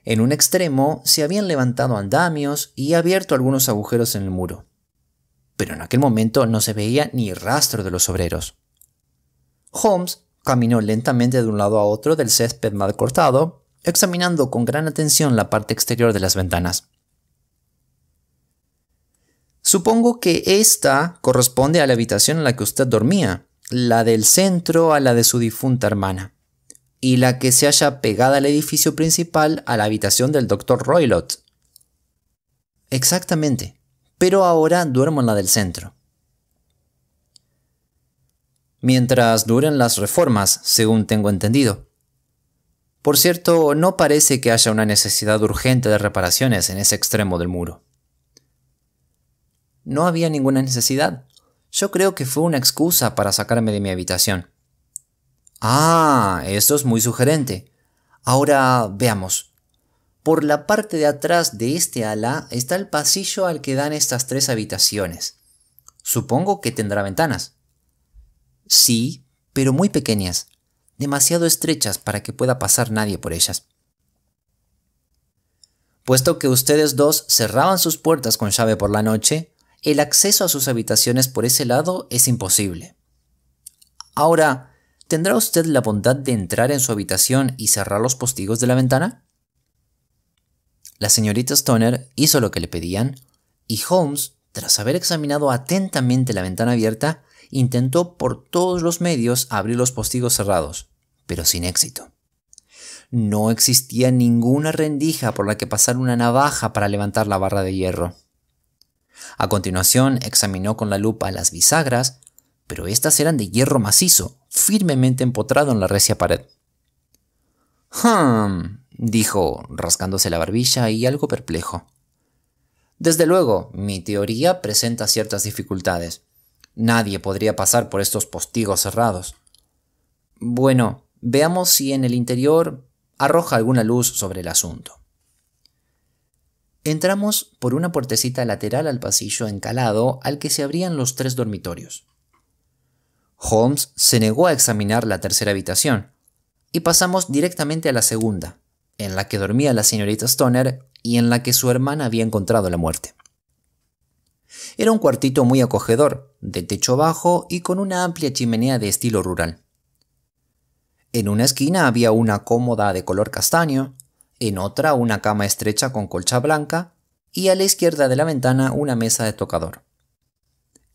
[SPEAKER 1] En un extremo se habían levantado andamios y abierto algunos agujeros en el muro, pero en aquel momento no se veía ni rastro de los obreros. Holmes caminó lentamente de un lado a otro del césped mal cortado, examinando con gran atención la parte exterior de las ventanas. «Supongo que esta corresponde a la habitación en la que usted dormía, la del centro a la de su difunta hermana, y la que se halla pegada al edificio principal a la habitación del doctor Roylott». «Exactamente, pero ahora duermo en la del centro». «Mientras duren las reformas, según tengo entendido. Por cierto, no parece que haya una necesidad urgente de reparaciones en ese extremo del muro». «No había ninguna necesidad. Yo creo que fue una excusa para sacarme de mi habitación». «Ah, esto es muy sugerente. Ahora veamos. Por la parte de atrás de este ala está el pasillo al que dan estas tres habitaciones. Supongo que tendrá ventanas». «Sí, pero muy pequeñas, demasiado estrechas para que pueda pasar nadie por ellas». «Puesto que ustedes dos cerraban sus puertas con llave por la noche, el acceso a sus habitaciones por ese lado es imposible. Ahora, ¿tendrá usted la bondad de entrar en su habitación y cerrar los postigos de la ventana?» La señorita Stoner hizo lo que le pedían, y Holmes, tras haber examinado atentamente la ventana abierta, intentó por todos los medios abrir los postigos cerrados, pero sin éxito. No existía ninguna rendija por la que pasar una navaja para levantar la barra de hierro. A continuación examinó con la lupa las bisagras, pero éstas eran de hierro macizo, firmemente empotrado en la recia pared. Dijo, rascándose la barbilla y algo perplejo. «Desde luego, mi teoría presenta ciertas dificultades. Nadie podría pasar por estos postigos cerrados. Bueno, veamos si en el interior arroja alguna luz sobre el asunto». Entramos por una puertecita lateral al pasillo encalado al que se abrían los tres dormitorios. Holmes se negó a examinar la tercera habitación, y pasamos directamente a la segunda, en la que dormía la señorita Stoner y en la que su hermana había encontrado la muerte. Era un cuartito muy acogedor, de techo bajo y con una amplia chimenea de estilo rural. En una esquina había una cómoda de color castaño, en otra una cama estrecha con colcha blanca y a la izquierda de la ventana una mesa de tocador.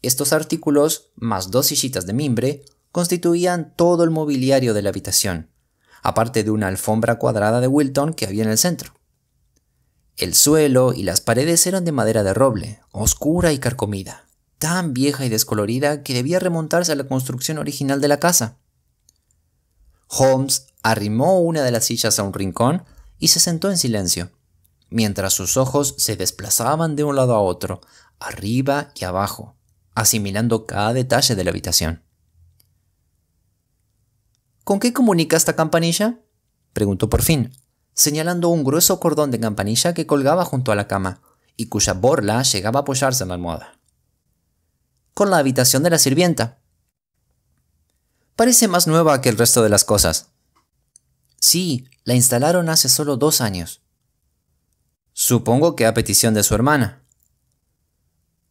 [SPEAKER 1] Estos artículos, más dos sillitas de mimbre, constituían todo el mobiliario de la habitación, aparte de una alfombra cuadrada de Wilton que había en el centro. El suelo y las paredes eran de madera de roble, oscura y carcomida, tan vieja y descolorida que debía remontarse a la construcción original de la casa. Holmes arrimó una de las sillas a un rincón y se sentó en silencio, mientras sus ojos se desplazaban de un lado a otro, arriba y abajo, asimilando cada detalle de la habitación. ¿Con qué comunica esta campanilla?, preguntó por fin, señalando un grueso cordón de campanilla que colgaba junto a la cama y cuya borla llegaba a apoyarse en la almohada. Con la habitación de la sirvienta. Parece más nueva que el resto de las cosas. Sí, la instalaron hace solo 2 años. Supongo que a petición de su hermana.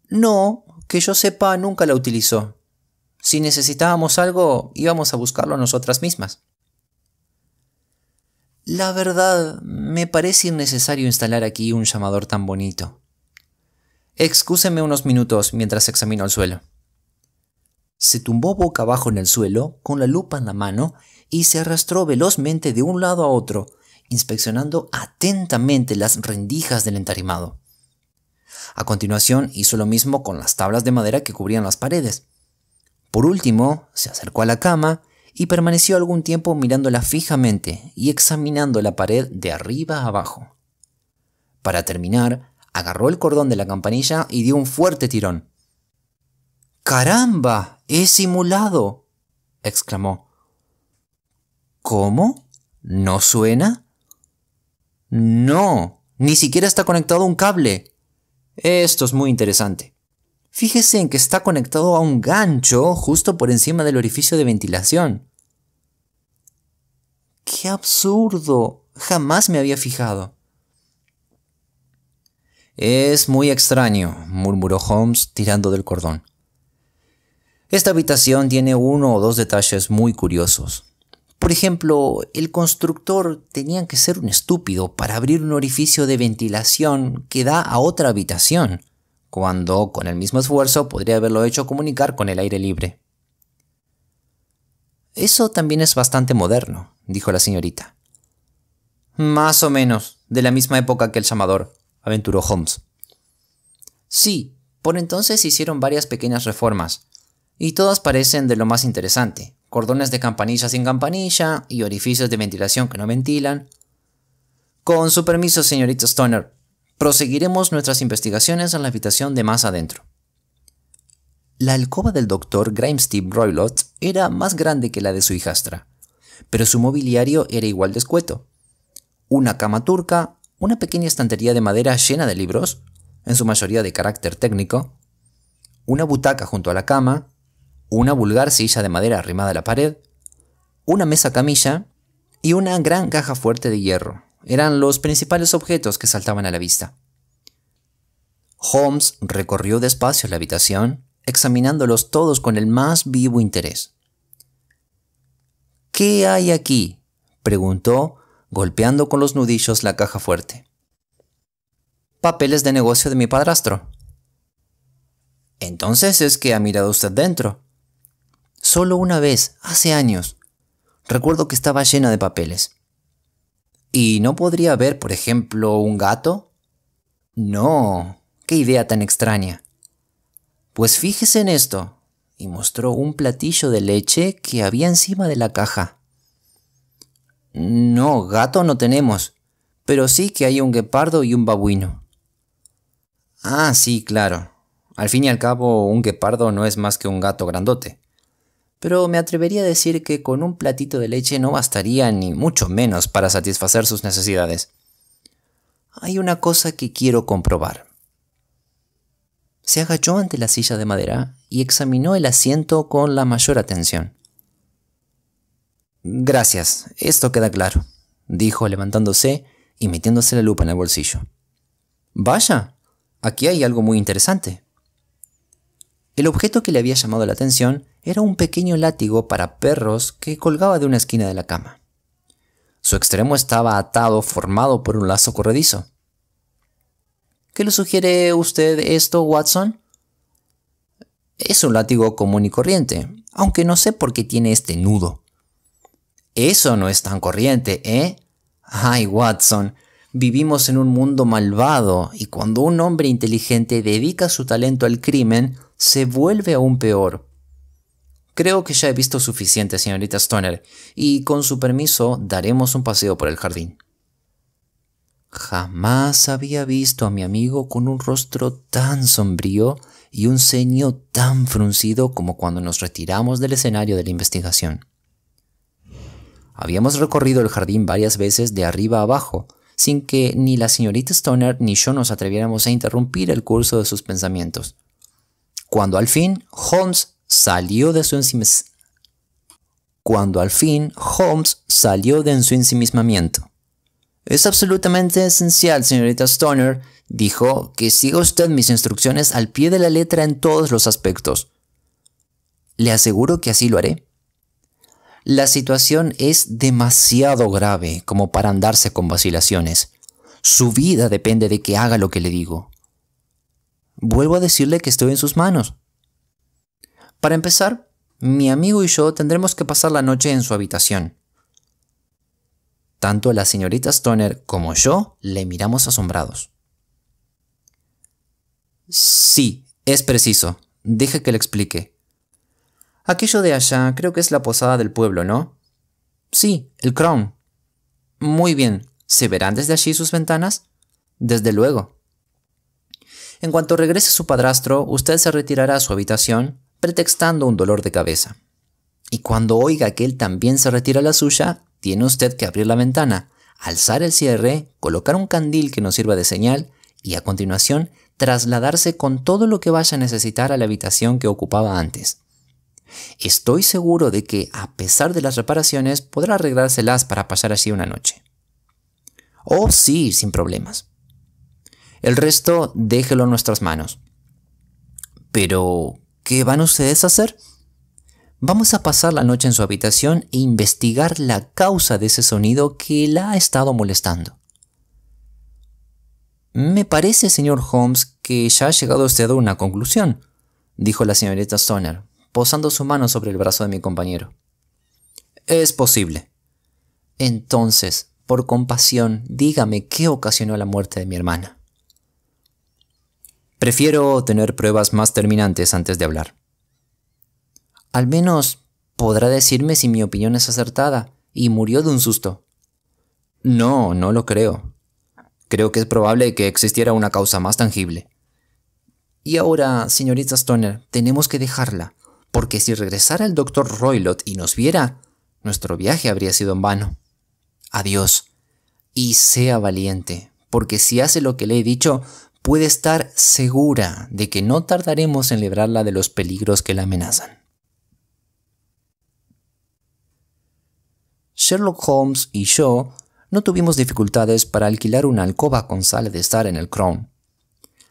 [SPEAKER 1] No, que yo sepa, nunca la utilizó. Si necesitábamos algo, íbamos a buscarlo nosotras mismas. La verdad, me parece innecesario instalar aquí un llamador tan bonito. Excúseme unos minutos mientras examino el suelo. Se tumbó boca abajo en el suelo, con la lupa en la mano, y se arrastró velozmente de un lado a otro, inspeccionando atentamente las rendijas del entarimado. A continuación hizo lo mismo con las tablas de madera que cubrían las paredes. Por último, se acercó a la cama y permaneció algún tiempo mirándola fijamente y examinando la pared de arriba a abajo. Para terminar, agarró el cordón de la campanilla y dio un fuerte tirón. ¡Caramba! ¡Es simulado!, exclamó. ¿Cómo? ¿No suena? No, ni siquiera está conectado a un cable. Esto es muy interesante. Fíjese en que está conectado a un gancho justo por encima del orificio de ventilación. ¡Qué absurdo! Jamás me había fijado. Es muy extraño, murmuró Holmes tirando del cordón. Esta habitación tiene 1 o 2 detalles muy curiosos. Por ejemplo, el constructor tenía que ser un estúpido para abrir un orificio de ventilación que da a otra habitación, cuando con el mismo esfuerzo podría haberlo hecho comunicar con el aire libre. Eso también es bastante moderno, dijo la señorita. Más o menos, de la misma época que el llamador, aventuró Holmes. Sí, por entonces hicieron varias pequeñas reformas, y todas parecen de lo más interesante. Cordones de campanilla sin campanilla y orificios de ventilación que no ventilan. Con su permiso, señorita Stoner, proseguiremos nuestras investigaciones en la habitación de más adentro. La alcoba del doctor Grimsby Roylott era más grande que la de su hijastra, pero su mobiliario era igual de escueto. Una cama turca, una pequeña estantería de madera llena de libros, en su mayoría de carácter técnico, una butaca junto a la cama, una vulgar silla de madera arrimada a la pared, una mesa camilla y una gran caja fuerte de hierro eran los principales objetos que saltaban a la vista. Holmes recorrió despacio la habitación, examinándolos todos con el más vivo interés. ¿Qué hay aquí?, preguntó, golpeando con los nudillos la caja fuerte. Papeles de negocio de mi padrastro. Entonces es que ha mirado usted dentro. Solo una vez, hace años. Recuerdo que estaba llena de papeles. ¿Y no podría haber, por ejemplo, un gato? No, qué idea tan extraña. Pues fíjese en esto, y mostró un platillo de leche que había encima de la caja. No, gato no tenemos, pero sí que hay un guepardo y un babuino. Ah, sí, claro. Al fin y al cabo, un guepardo no es más que un gato grandote. Pero me atrevería a decir que con un platito de leche no bastaría ni mucho menos para satisfacer sus necesidades. Hay una cosa que quiero comprobar. Se agachó ante la silla de madera y examinó el asiento con la mayor atención. Gracias, esto queda claro, dijo levantándose y metiéndose la lupa en el bolsillo. Vaya, aquí hay algo muy interesante. El objeto que le había llamado la atención era un pequeño látigo para perros que colgaba de una esquina de la cama. Su extremo estaba atado, formado por un lazo corredizo. ¿Qué le sugiere usted esto, Watson? Es un látigo común y corriente, aunque no sé por qué tiene este nudo. Eso no es tan corriente, ¿eh? Ay, Watson, vivimos en un mundo malvado y cuando un hombre inteligente dedica su talento al crimen, se vuelve aún peor. Creo que ya he visto suficiente, señorita Stoner, y con su permiso daremos un paseo por el jardín. Jamás había visto a mi amigo con un rostro tan sombrío y un ceño tan fruncido como cuando nos retiramos del escenario de la investigación. Habíamos recorrido el jardín varias veces de arriba a abajo, sin que ni la señorita Stoner ni yo nos atreviéramos a interrumpir el curso de sus pensamientos. Cuando al fin Holmes salió de su ensimismamiento. «Es absolutamente esencial, señorita Stoner», dijo, «que siga usted mis instrucciones al pie de la letra en todos los aspectos». «Le aseguro que así lo haré». «La situación es demasiado grave como para andarse con vacilaciones. Su vida depende de que haga lo que le digo». «Vuelvo a decirle que estoy en sus manos». «Para empezar, mi amigo y yo tendremos que pasar la noche en su habitación». Tanto la señorita Stoner como yo le miramos asombrados. «Sí, es preciso. Deje que le explique. Aquello de allá creo que es la posada del pueblo, ¿no?» «Sí, el Crown». «Muy bien. ¿Se verán desde allí sus ventanas?» «Desde luego». «En cuanto regrese su padrastro, usted se retirará a su habitación, pretextando un dolor de cabeza. Y cuando oiga que él también se retira a la suya, tiene usted que abrir la ventana, alzar el cierre, colocar un candil que nos sirva de señal y a continuación trasladarse con todo lo que vaya a necesitar a la habitación que ocupaba antes. Estoy seguro de que, a pesar de las reparaciones, podrá arreglárselas para pasar allí una noche». «Oh, sí, sin problemas». «El resto déjelo en nuestras manos». «Pero, ¿qué van ustedes a hacer?» «Vamos a pasar la noche en su habitación e investigar la causa de ese sonido que la ha estado molestando». «Me parece, señor Holmes, que ya ha llegado usted a una conclusión», dijo la señorita Stoner, posando su mano sobre el brazo de mi compañero. «Es posible». «Entonces, por compasión, dígame qué ocasionó la muerte de mi hermana». «Prefiero tener pruebas más terminantes antes de hablar». «Al menos podrá decirme si mi opinión es acertada y murió de un susto». «No, no lo creo. Creo que es probable que existiera una causa más tangible». «Y ahora, señorita Stoner, tenemos que dejarla, porque si regresara el doctor Roylott y nos viera, nuestro viaje habría sido en vano. Adiós, y sea valiente, porque si hace lo que le he dicho, puede estar segura de que no tardaremos en librarla de los peligros que la amenazan». Sherlock Holmes y yo no tuvimos dificultades para alquilar una alcoba con sala de estar en el Crown.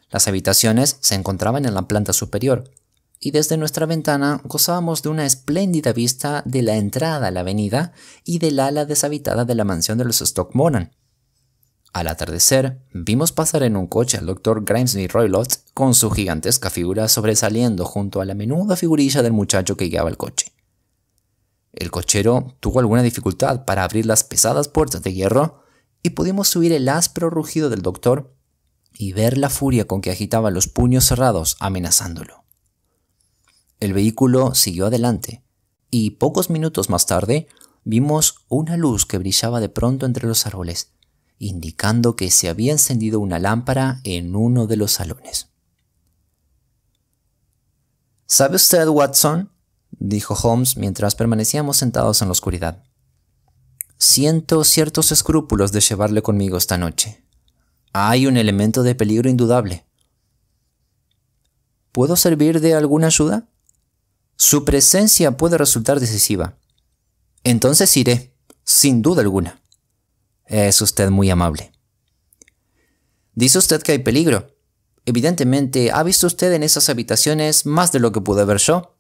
[SPEAKER 1] Las habitaciones se encontraban en la planta superior, y desde nuestra ventana gozábamos de una espléndida vista de la entrada a la avenida y del ala deshabitada de la mansión de los Stockmoran. Al atardecer, vimos pasar en un coche al Dr. Grimesby Roylott con su gigantesca figura sobresaliendo junto a la menuda figurilla del muchacho que guiaba el coche. El cochero tuvo alguna dificultad para abrir las pesadas puertas de hierro y pudimos oír el áspero rugido del doctor y ver la furia con que agitaba los puños cerrados amenazándolo. El vehículo siguió adelante y pocos minutos más tarde vimos una luz que brillaba de pronto entre los árboles, indicando que se había encendido una lámpara en uno de los salones. «¿Sabe usted, Watson?», dijo Holmes mientras permanecíamos sentados en la oscuridad. «Siento ciertos escrúpulos de llevarle conmigo esta noche. Hay un elemento de peligro indudable». «¿Puedo servir de alguna ayuda?». «Su presencia puede resultar decisiva». «Entonces iré, sin duda alguna». «Es usted muy amable». «Dice usted que hay peligro. Evidentemente, ¿ha visto usted en esas habitaciones más de lo que pude ver yo?».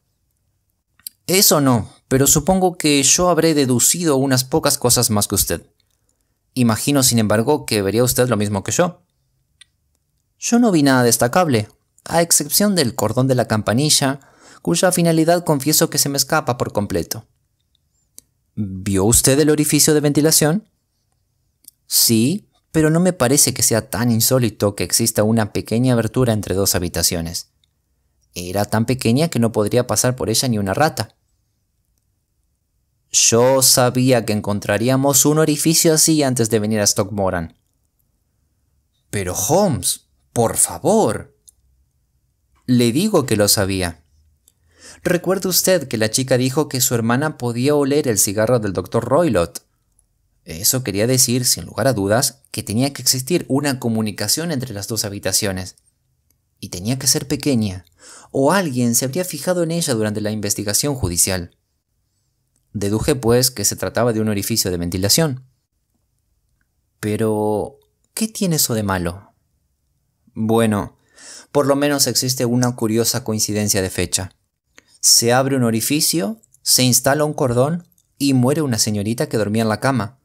[SPEAKER 1] «Eso no, pero supongo que yo habré deducido unas pocas cosas más que usted. Imagino, sin embargo, que vería usted lo mismo que yo». «Yo no vi nada destacable, a excepción del cordón de la campanilla, cuya finalidad confieso que se me escapa por completo». «¿Vio usted el orificio de ventilación?». «Sí, pero no me parece que sea tan insólito que exista una pequeña abertura entre dos habitaciones. Era tan pequeña que no podría pasar por ella ni una rata. Yo sabía que encontraríamos un orificio así antes de venir a Stockmoran. Pero Holmes, por favor. Le digo que lo sabía. ¿Recuerda usted que la chica dijo que su hermana podía oler el cigarro del Dr. Roylott? Eso quería decir, sin lugar a dudas, que tenía que existir una comunicación entre las dos habitaciones. Y tenía que ser pequeña, o alguien se habría fijado en ella durante la investigación judicial. Deduje, pues, que se trataba de un orificio de ventilación. Pero, ¿qué tiene eso de malo? Bueno, por lo menos existe una curiosa coincidencia de fecha. Se abre un orificio, se instala un cordón y muere una señorita que dormía en la cama.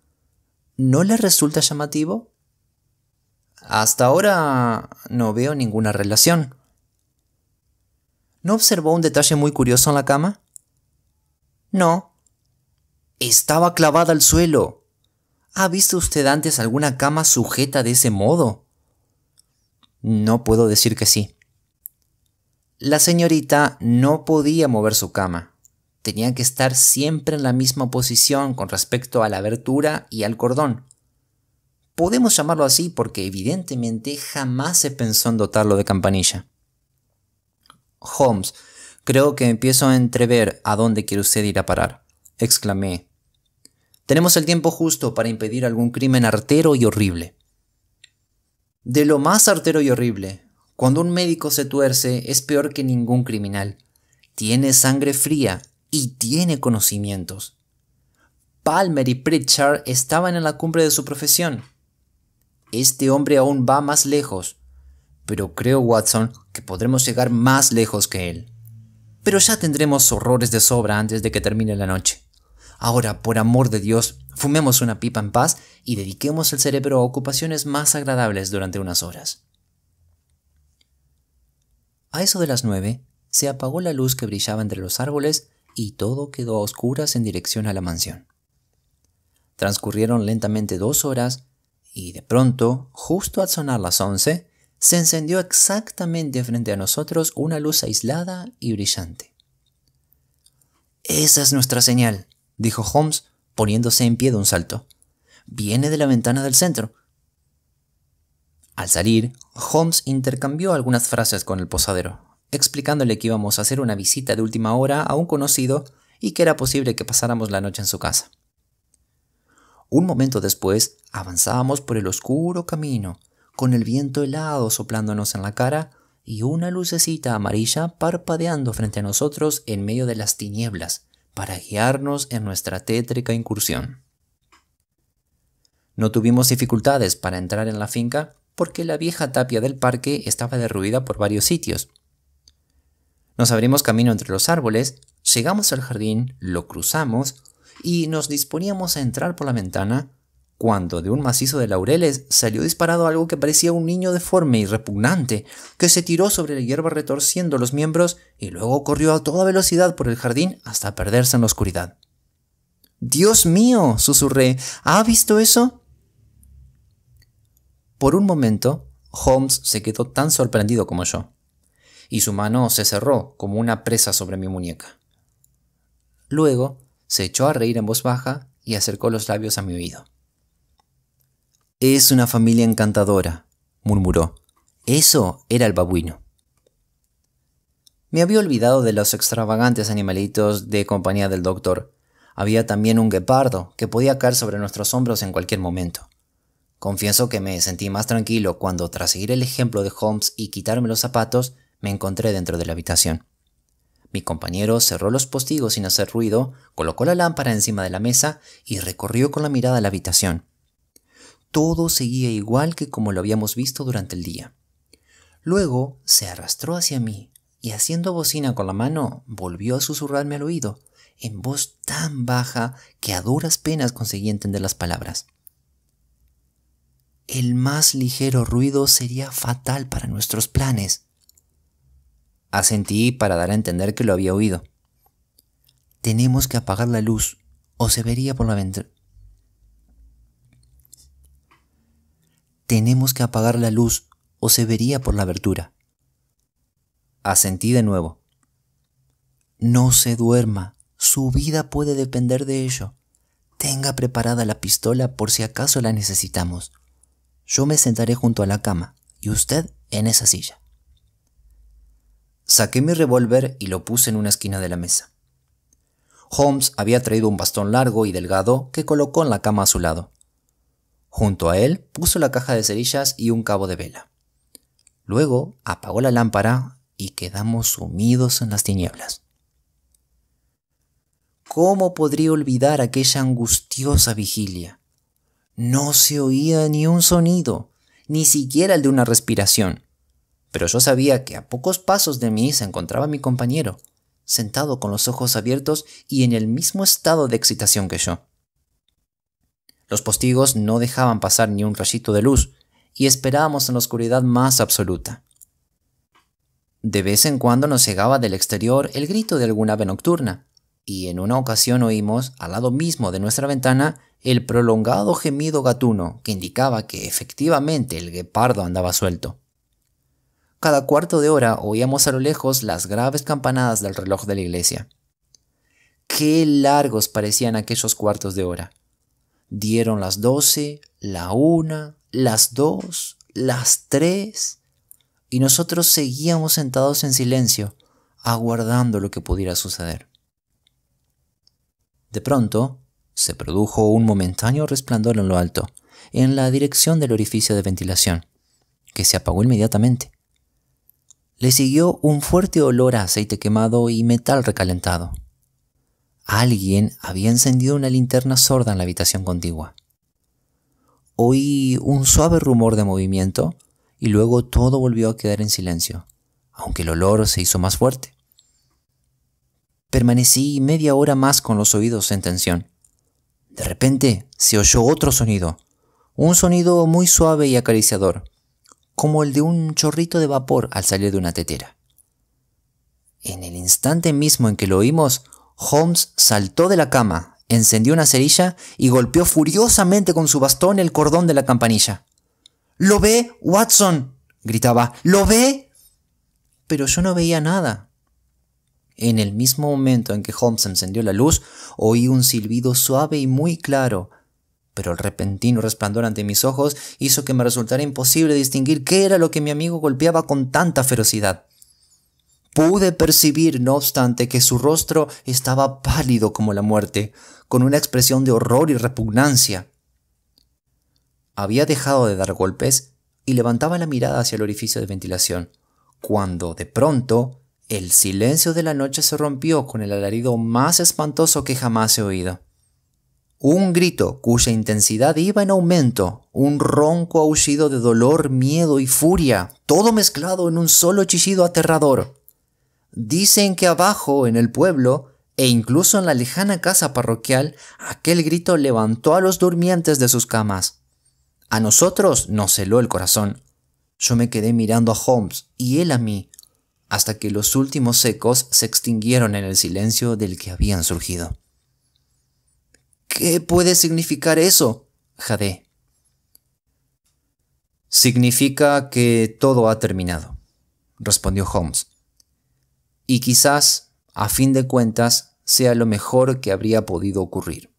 [SPEAKER 1] ¿No le resulta llamativo? Hasta ahora no veo ninguna relación. ¿No observó un detalle muy curioso en la cama? No. Estaba clavada al suelo. ¿Ha visto usted antes alguna cama sujeta de ese modo? No puedo decir que sí. La señorita no podía mover su cama. Tenía que estar siempre en la misma posición con respecto a la abertura y al cordón. Podemos llamarlo así porque evidentemente jamás se pensó en dotarlo de campanilla. Holmes, creo que empiezo a entrever a dónde quiere usted ir a parar, exclamé. Tenemos el tiempo justo para impedir algún crimen artero y horrible. De lo más artero y horrible. Cuando un médico se tuerce es peor que ningún criminal. Tiene sangre fría y tiene conocimientos. Palmer y Pritchard estaban en la cumbre de su profesión. Este hombre aún va más lejos, pero creo, Watson, que podremos llegar más lejos que él. Pero ya tendremos horrores de sobra antes de que termine la noche. Ahora, por amor de Dios, fumemos una pipa en paz y dediquemos el cerebro a ocupaciones más agradables durante unas horas. A eso de las 9, se apagó la luz que brillaba entre los árboles y todo quedó a oscuras en dirección a la mansión. Transcurrieron lentamente 2 horas y de pronto, justo al sonar las 11, se encendió exactamente frente a nosotros una luz aislada y brillante. «Esa es nuestra señal», dijo Holmes, poniéndose en pie de un salto. «Viene de la ventana del centro». Al salir, Holmes intercambió algunas frases con el posadero, explicándole que íbamos a hacer una visita de última hora a un conocido y que era posible que pasáramos la noche en su casa. Un momento después, avanzábamos por el oscuro camino, con el viento helado soplándonos en la cara y una lucecita amarilla parpadeando frente a nosotros en medio de las tinieblas para guiarnos en nuestra tétrica incursión. No tuvimos dificultades para entrar en la finca porque la vieja tapia del parque estaba derruida por varios sitios. Nos abrimos camino entre los árboles, llegamos al jardín, lo cruzamos y nos disponíamos a entrar por la ventana cuando de un macizo de laureles salió disparado algo que parecía un niño deforme y repugnante, que se tiró sobre la hierba retorciendo los miembros y luego corrió a toda velocidad por el jardín hasta perderse en la oscuridad. «¡Dios mío!», susurré. «¿Ha visto eso?». Por un momento, Holmes se quedó tan sorprendido como yo, y su mano se cerró como una presa sobre mi muñeca. Luego, se echó a reír en voz baja y acercó los labios a mi oído. «Es una familia encantadora», murmuró. Eso era el babuino. Me había olvidado de los extravagantes animalitos de compañía del doctor. Había también un guepardo que podía caer sobre nuestros hombros en cualquier momento. Confieso que me sentí más tranquilo cuando, tras seguir el ejemplo de Holmes y quitarme los zapatos, me encontré dentro de la habitación. Mi compañero cerró los postigos sin hacer ruido, colocó la lámpara encima de la mesa y recorrió con la mirada la habitación. Todo seguía igual que como lo habíamos visto durante el día. Luego se arrastró hacia mí y, haciendo bocina con la mano, volvió a susurrarme al oído, en voz tan baja que a duras penas conseguí entender las palabras. «El más ligero ruido sería fatal para nuestros planes». Asentí para dar a entender que lo había oído. «Tenemos que apagar la luz o se vería por la ventana». «Tenemos que apagar la luz o se vería por la abertura». Asentí de nuevo. No se duerma. Su vida puede depender de ello. Tenga preparada la pistola por si acaso la necesitamos. Yo me sentaré junto a la cama y usted en esa silla. Saqué mi revólver y lo puse en una esquina de la mesa. Holmes había traído un bastón largo y delgado que colocó en la cama a su lado. Junto a él puso la caja de cerillas y un cabo de vela. Luego apagó la lámpara y quedamos sumidos en las tinieblas. ¿Cómo podría olvidar aquella angustiosa vigilia? No se oía ni un sonido, ni siquiera el de una respiración. Pero yo sabía que a pocos pasos de mí se encontraba mi compañero, sentado con los ojos abiertos y en el mismo estado de excitación que yo. Los postigos no dejaban pasar ni un rayito de luz y esperábamos en la oscuridad más absoluta. De vez en cuando nos llegaba del exterior el grito de alguna ave nocturna, y en una ocasión oímos, al lado mismo de nuestra ventana, el prolongado gemido gatuno que indicaba que efectivamente el guepardo andaba suelto. Cada cuarto de hora oíamos a lo lejos las graves campanadas del reloj de la iglesia. Qué largos parecían aquellos cuartos de hora. Dieron las 12, la 1, las 2, las 3, y nosotros seguíamos sentados en silencio, aguardando lo que pudiera suceder. De pronto, se produjo un momentáneo resplandor en lo alto, en la dirección del orificio de ventilación, que se apagó inmediatamente. Le siguió un fuerte olor a aceite quemado y metal recalentado. Alguien había encendido una linterna sorda en la habitación contigua. Oí un suave rumor de movimiento y luego todo volvió a quedar en silencio, aunque el olor se hizo más fuerte. Permanecí media hora más con los oídos en tensión. De repente se oyó otro sonido, un sonido muy suave y acariciador, como el de un chorrito de vapor al salir de una tetera. En el instante mismo en que lo oímos, Holmes saltó de la cama, encendió una cerilla y golpeó furiosamente con su bastón el cordón de la campanilla. —¿Lo ve, Watson? —gritaba. —¿Lo ve? Pero yo no veía nada. En el mismo momento en que Holmes encendió la luz, oí un silbido suave y muy claro, pero el repentino resplandor ante mis ojos hizo que me resultara imposible distinguir qué era lo que mi amigo golpeaba con tanta ferocidad. Pude percibir, no obstante, que su rostro estaba pálido como la muerte, con una expresión de horror y repugnancia. Había dejado de dar golpes y levantaba la mirada hacia el orificio de ventilación, cuando, de pronto, el silencio de la noche se rompió con el alarido más espantoso que jamás he oído. Un grito cuya intensidad iba en aumento, un ronco aullido de dolor, miedo y furia, todo mezclado en un solo chillido aterrador. Dicen que abajo, en el pueblo, e incluso en la lejana casa parroquial, aquel grito levantó a los durmientes de sus camas. A nosotros nos heló el corazón. Yo me quedé mirando a Holmes y él a mí, hasta que los últimos ecos se extinguieron en el silencio del que habían surgido. —¿Qué puede significar eso? —jadeé. —Significa que todo ha terminado —respondió Holmes—, y quizás, a fin de cuentas, sea lo mejor que habría podido ocurrir.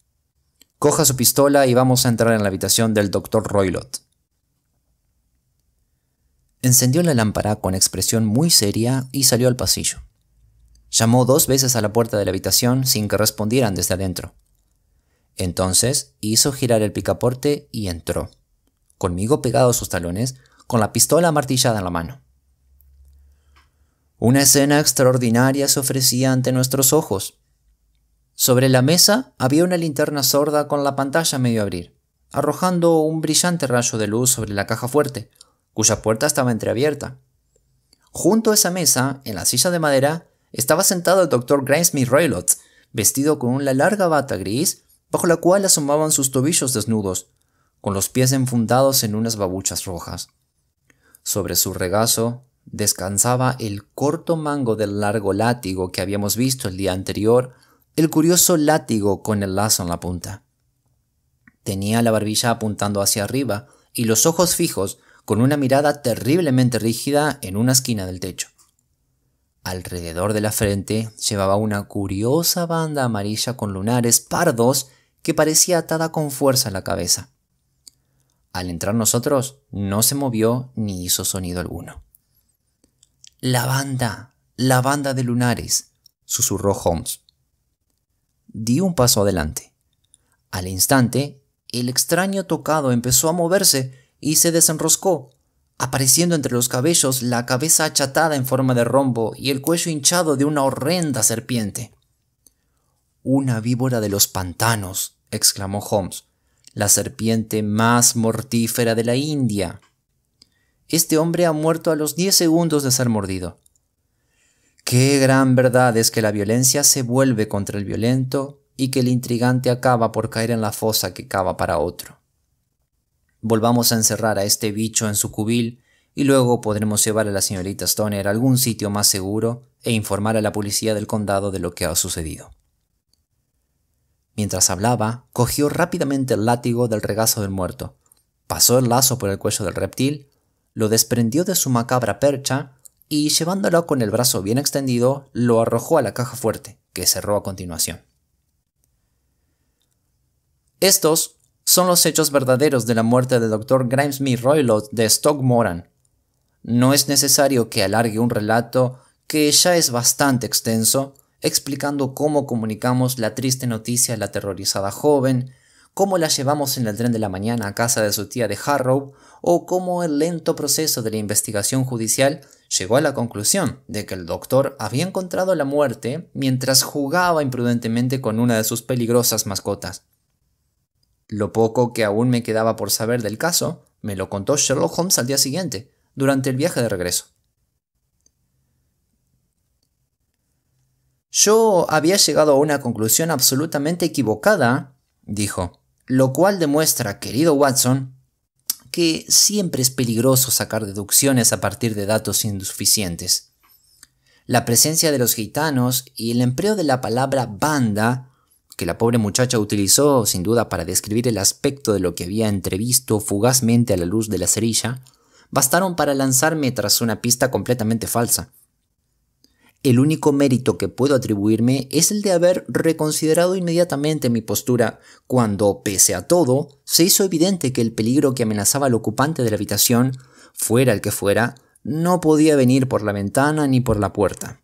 [SPEAKER 1] Coja su pistola y vamos a entrar en la habitación del Dr. Roylott. Encendió la lámpara con expresión muy seria y salió al pasillo. Llamó 2 veces a la puerta de la habitación sin que respondieran desde adentro. Entonces hizo girar el picaporte y entró, conmigo pegado a sus talones, con la pistola amartillada en la mano. Una escena extraordinaria se ofrecía ante nuestros ojos. Sobre la mesa había una linterna sorda con la pantalla a medio abrir, arrojando un brillante rayo de luz sobre la caja fuerte, cuya puerta estaba entreabierta. Junto a esa mesa, en la silla de madera, estaba sentado el Dr. Grimesby Roylott, vestido con una larga bata gris, bajo la cual asomaban sus tobillos desnudos, con los pies enfundados en unas babuchas rojas. Sobre su regazo descansaba el corto mango del largo látigo que habíamos visto el día anterior, el curioso látigo con el lazo en la punta. Tenía la barbilla apuntando hacia arriba y los ojos fijos, con una mirada terriblemente rígida en una esquina del techo. Alrededor de la frente llevaba una curiosa banda amarilla con lunares pardos que parecía atada con fuerza a la cabeza. Al entrar nosotros, no se movió ni hizo sonido alguno. La banda de lunares», susurró Holmes. Di un paso adelante. Al instante, el extraño tocado empezó a moverse y se desenroscó, apareciendo entre los cabellos la cabeza achatada en forma de rombo y el cuello hinchado de una horrenda serpiente. «Una víbora de los pantanos», exclamó Holmes, «la serpiente más mortífera de la India. Este hombre ha muerto a los 10 segundos de ser mordido. Qué gran verdad es que la violencia se vuelve contra el violento y que el intrigante acaba por caer en la fosa que cava para otro. Volvamos a encerrar a este bicho en su cubil y luego podremos llevar a la señorita Stoner a algún sitio más seguro e informar a la policía del condado de lo que ha sucedido». Mientras hablaba, cogió rápidamente el látigo del regazo del muerto, pasó el lazo por el cuello del reptil, lo desprendió de su macabra percha y, llevándolo con el brazo bien extendido, lo arrojó a la caja fuerte, que cerró a continuación. Estos son los hechos verdaderos de la muerte del Dr. Grimesby Roylott de Stoke-Moran. No es necesario que alargue un relato que ya es bastante extenso, explicando cómo comunicamos la triste noticia a la aterrorizada joven, cómo la llevamos en el tren de la mañana a casa de su tía de Harrow, o cómo el lento proceso de la investigación judicial llegó a la conclusión de que el doctor había encontrado la muerte mientras jugaba imprudentemente con una de sus peligrosas mascotas. Lo poco que aún me quedaba por saber del caso me lo contó Sherlock Holmes al día siguiente, durante el viaje de regreso. «Yo había llegado a una conclusión absolutamente equivocada», dijo, «lo cual demuestra, querido Watson, que siempre es peligroso sacar deducciones a partir de datos insuficientes. La presencia de los gitanos y el empleo de la palabra banda, que la pobre muchacha utilizó sin duda para describir el aspecto de lo que había entrevisto fugazmente a la luz de la cerilla, bastaron para lanzarme tras una pista completamente falsa. El único mérito que puedo atribuirme es el de haber reconsiderado inmediatamente mi postura cuando, pese a todo, se hizo evidente que el peligro que amenazaba al ocupante de la habitación, fuera el que fuera, no podía venir por la ventana ni por la puerta.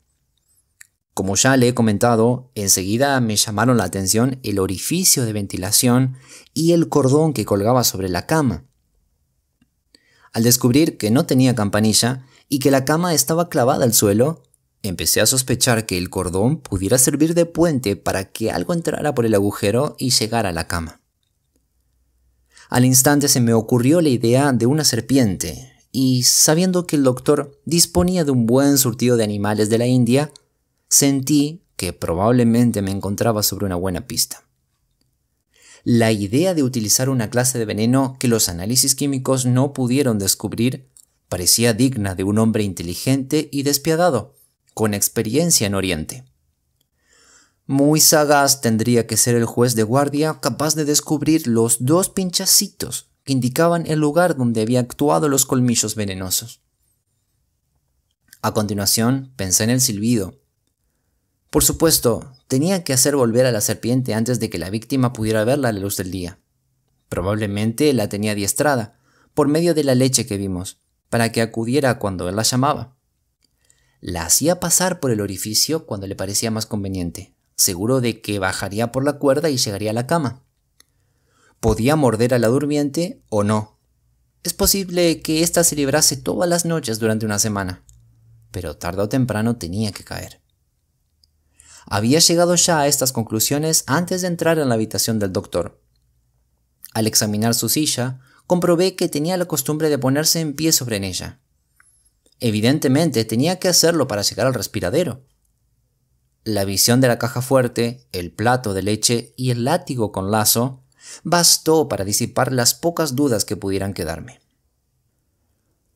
[SPEAKER 1] Como ya le he comentado, enseguida me llamaron la atención el orificio de ventilación y el cordón que colgaba sobre la cama. Al descubrir que no tenía campanilla y que la cama estaba clavada al suelo, empecé a sospechar que el cordón pudiera servir de puente para que algo entrara por el agujero y llegara a la cama. Al instante se me ocurrió la idea de una serpiente, y sabiendo que el doctor disponía de un buen surtido de animales de la India, sentí que probablemente me encontraba sobre una buena pista. La idea de utilizar una clase de veneno que los análisis químicos no pudieron descubrir parecía digna de un hombre inteligente y despiadado, con experiencia en Oriente. Muy sagaz tendría que ser el juez de guardia capaz de descubrir los 2 pinchacitos que indicaban el lugar donde había actuado los colmillos venenosos. A continuación pensé en el silbido. Por supuesto, tenía que hacer volver a la serpiente antes de que la víctima pudiera verla a la luz del día. Probablemente la tenía adiestrada, por medio de la leche que vimos, para que acudiera cuando él la llamaba. La hacía pasar por el orificio cuando le parecía más conveniente, seguro de que bajaría por la cuerda y llegaría a la cama. Podía morder a la durmiente o no. Es posible que ésta se librase todas las noches durante una semana, pero tarde o temprano tenía que caer. Había llegado ya a estas conclusiones antes de entrar en la habitación del doctor. Al examinar su silla, comprobé que tenía la costumbre de ponerse en pie sobre ella. Evidentemente tenía que hacerlo para llegar al respiradero. La visión de la caja fuerte, el plato de leche y el látigo con lazo bastó para disipar las pocas dudas que pudieran quedarme.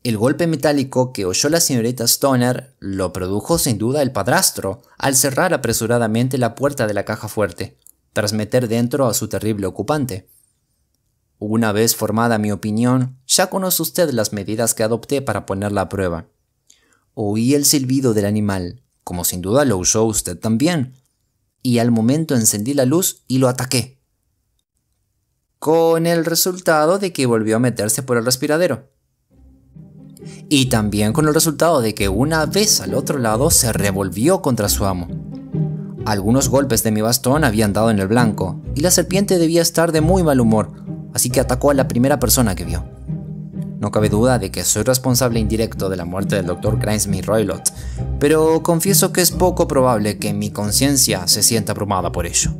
[SPEAKER 1] El golpe metálico que oyó la señorita Stoner lo produjo sin duda el padrastro al cerrar apresuradamente la puerta de la caja fuerte, tras meter dentro a su terrible ocupante. Una vez formada mi opinión, ya conoce usted las medidas que adopté para ponerla a prueba. Oí el silbido del animal, como sin duda lo usó usted también. Y al momento encendí la luz y lo ataqué. Con el resultado de que volvió a meterse por el respiradero. Y también con el resultado de que una vez al otro lado se revolvió contra su amo. Algunos golpes de mi bastón habían dado en el blanco, y la serpiente debía estar de muy mal humor, así que atacó a la primera persona que vio. No cabe duda de que soy responsable indirecto de la muerte del Dr. Grimesby Roylott, pero confieso que es poco probable que mi conciencia se sienta abrumada por ello.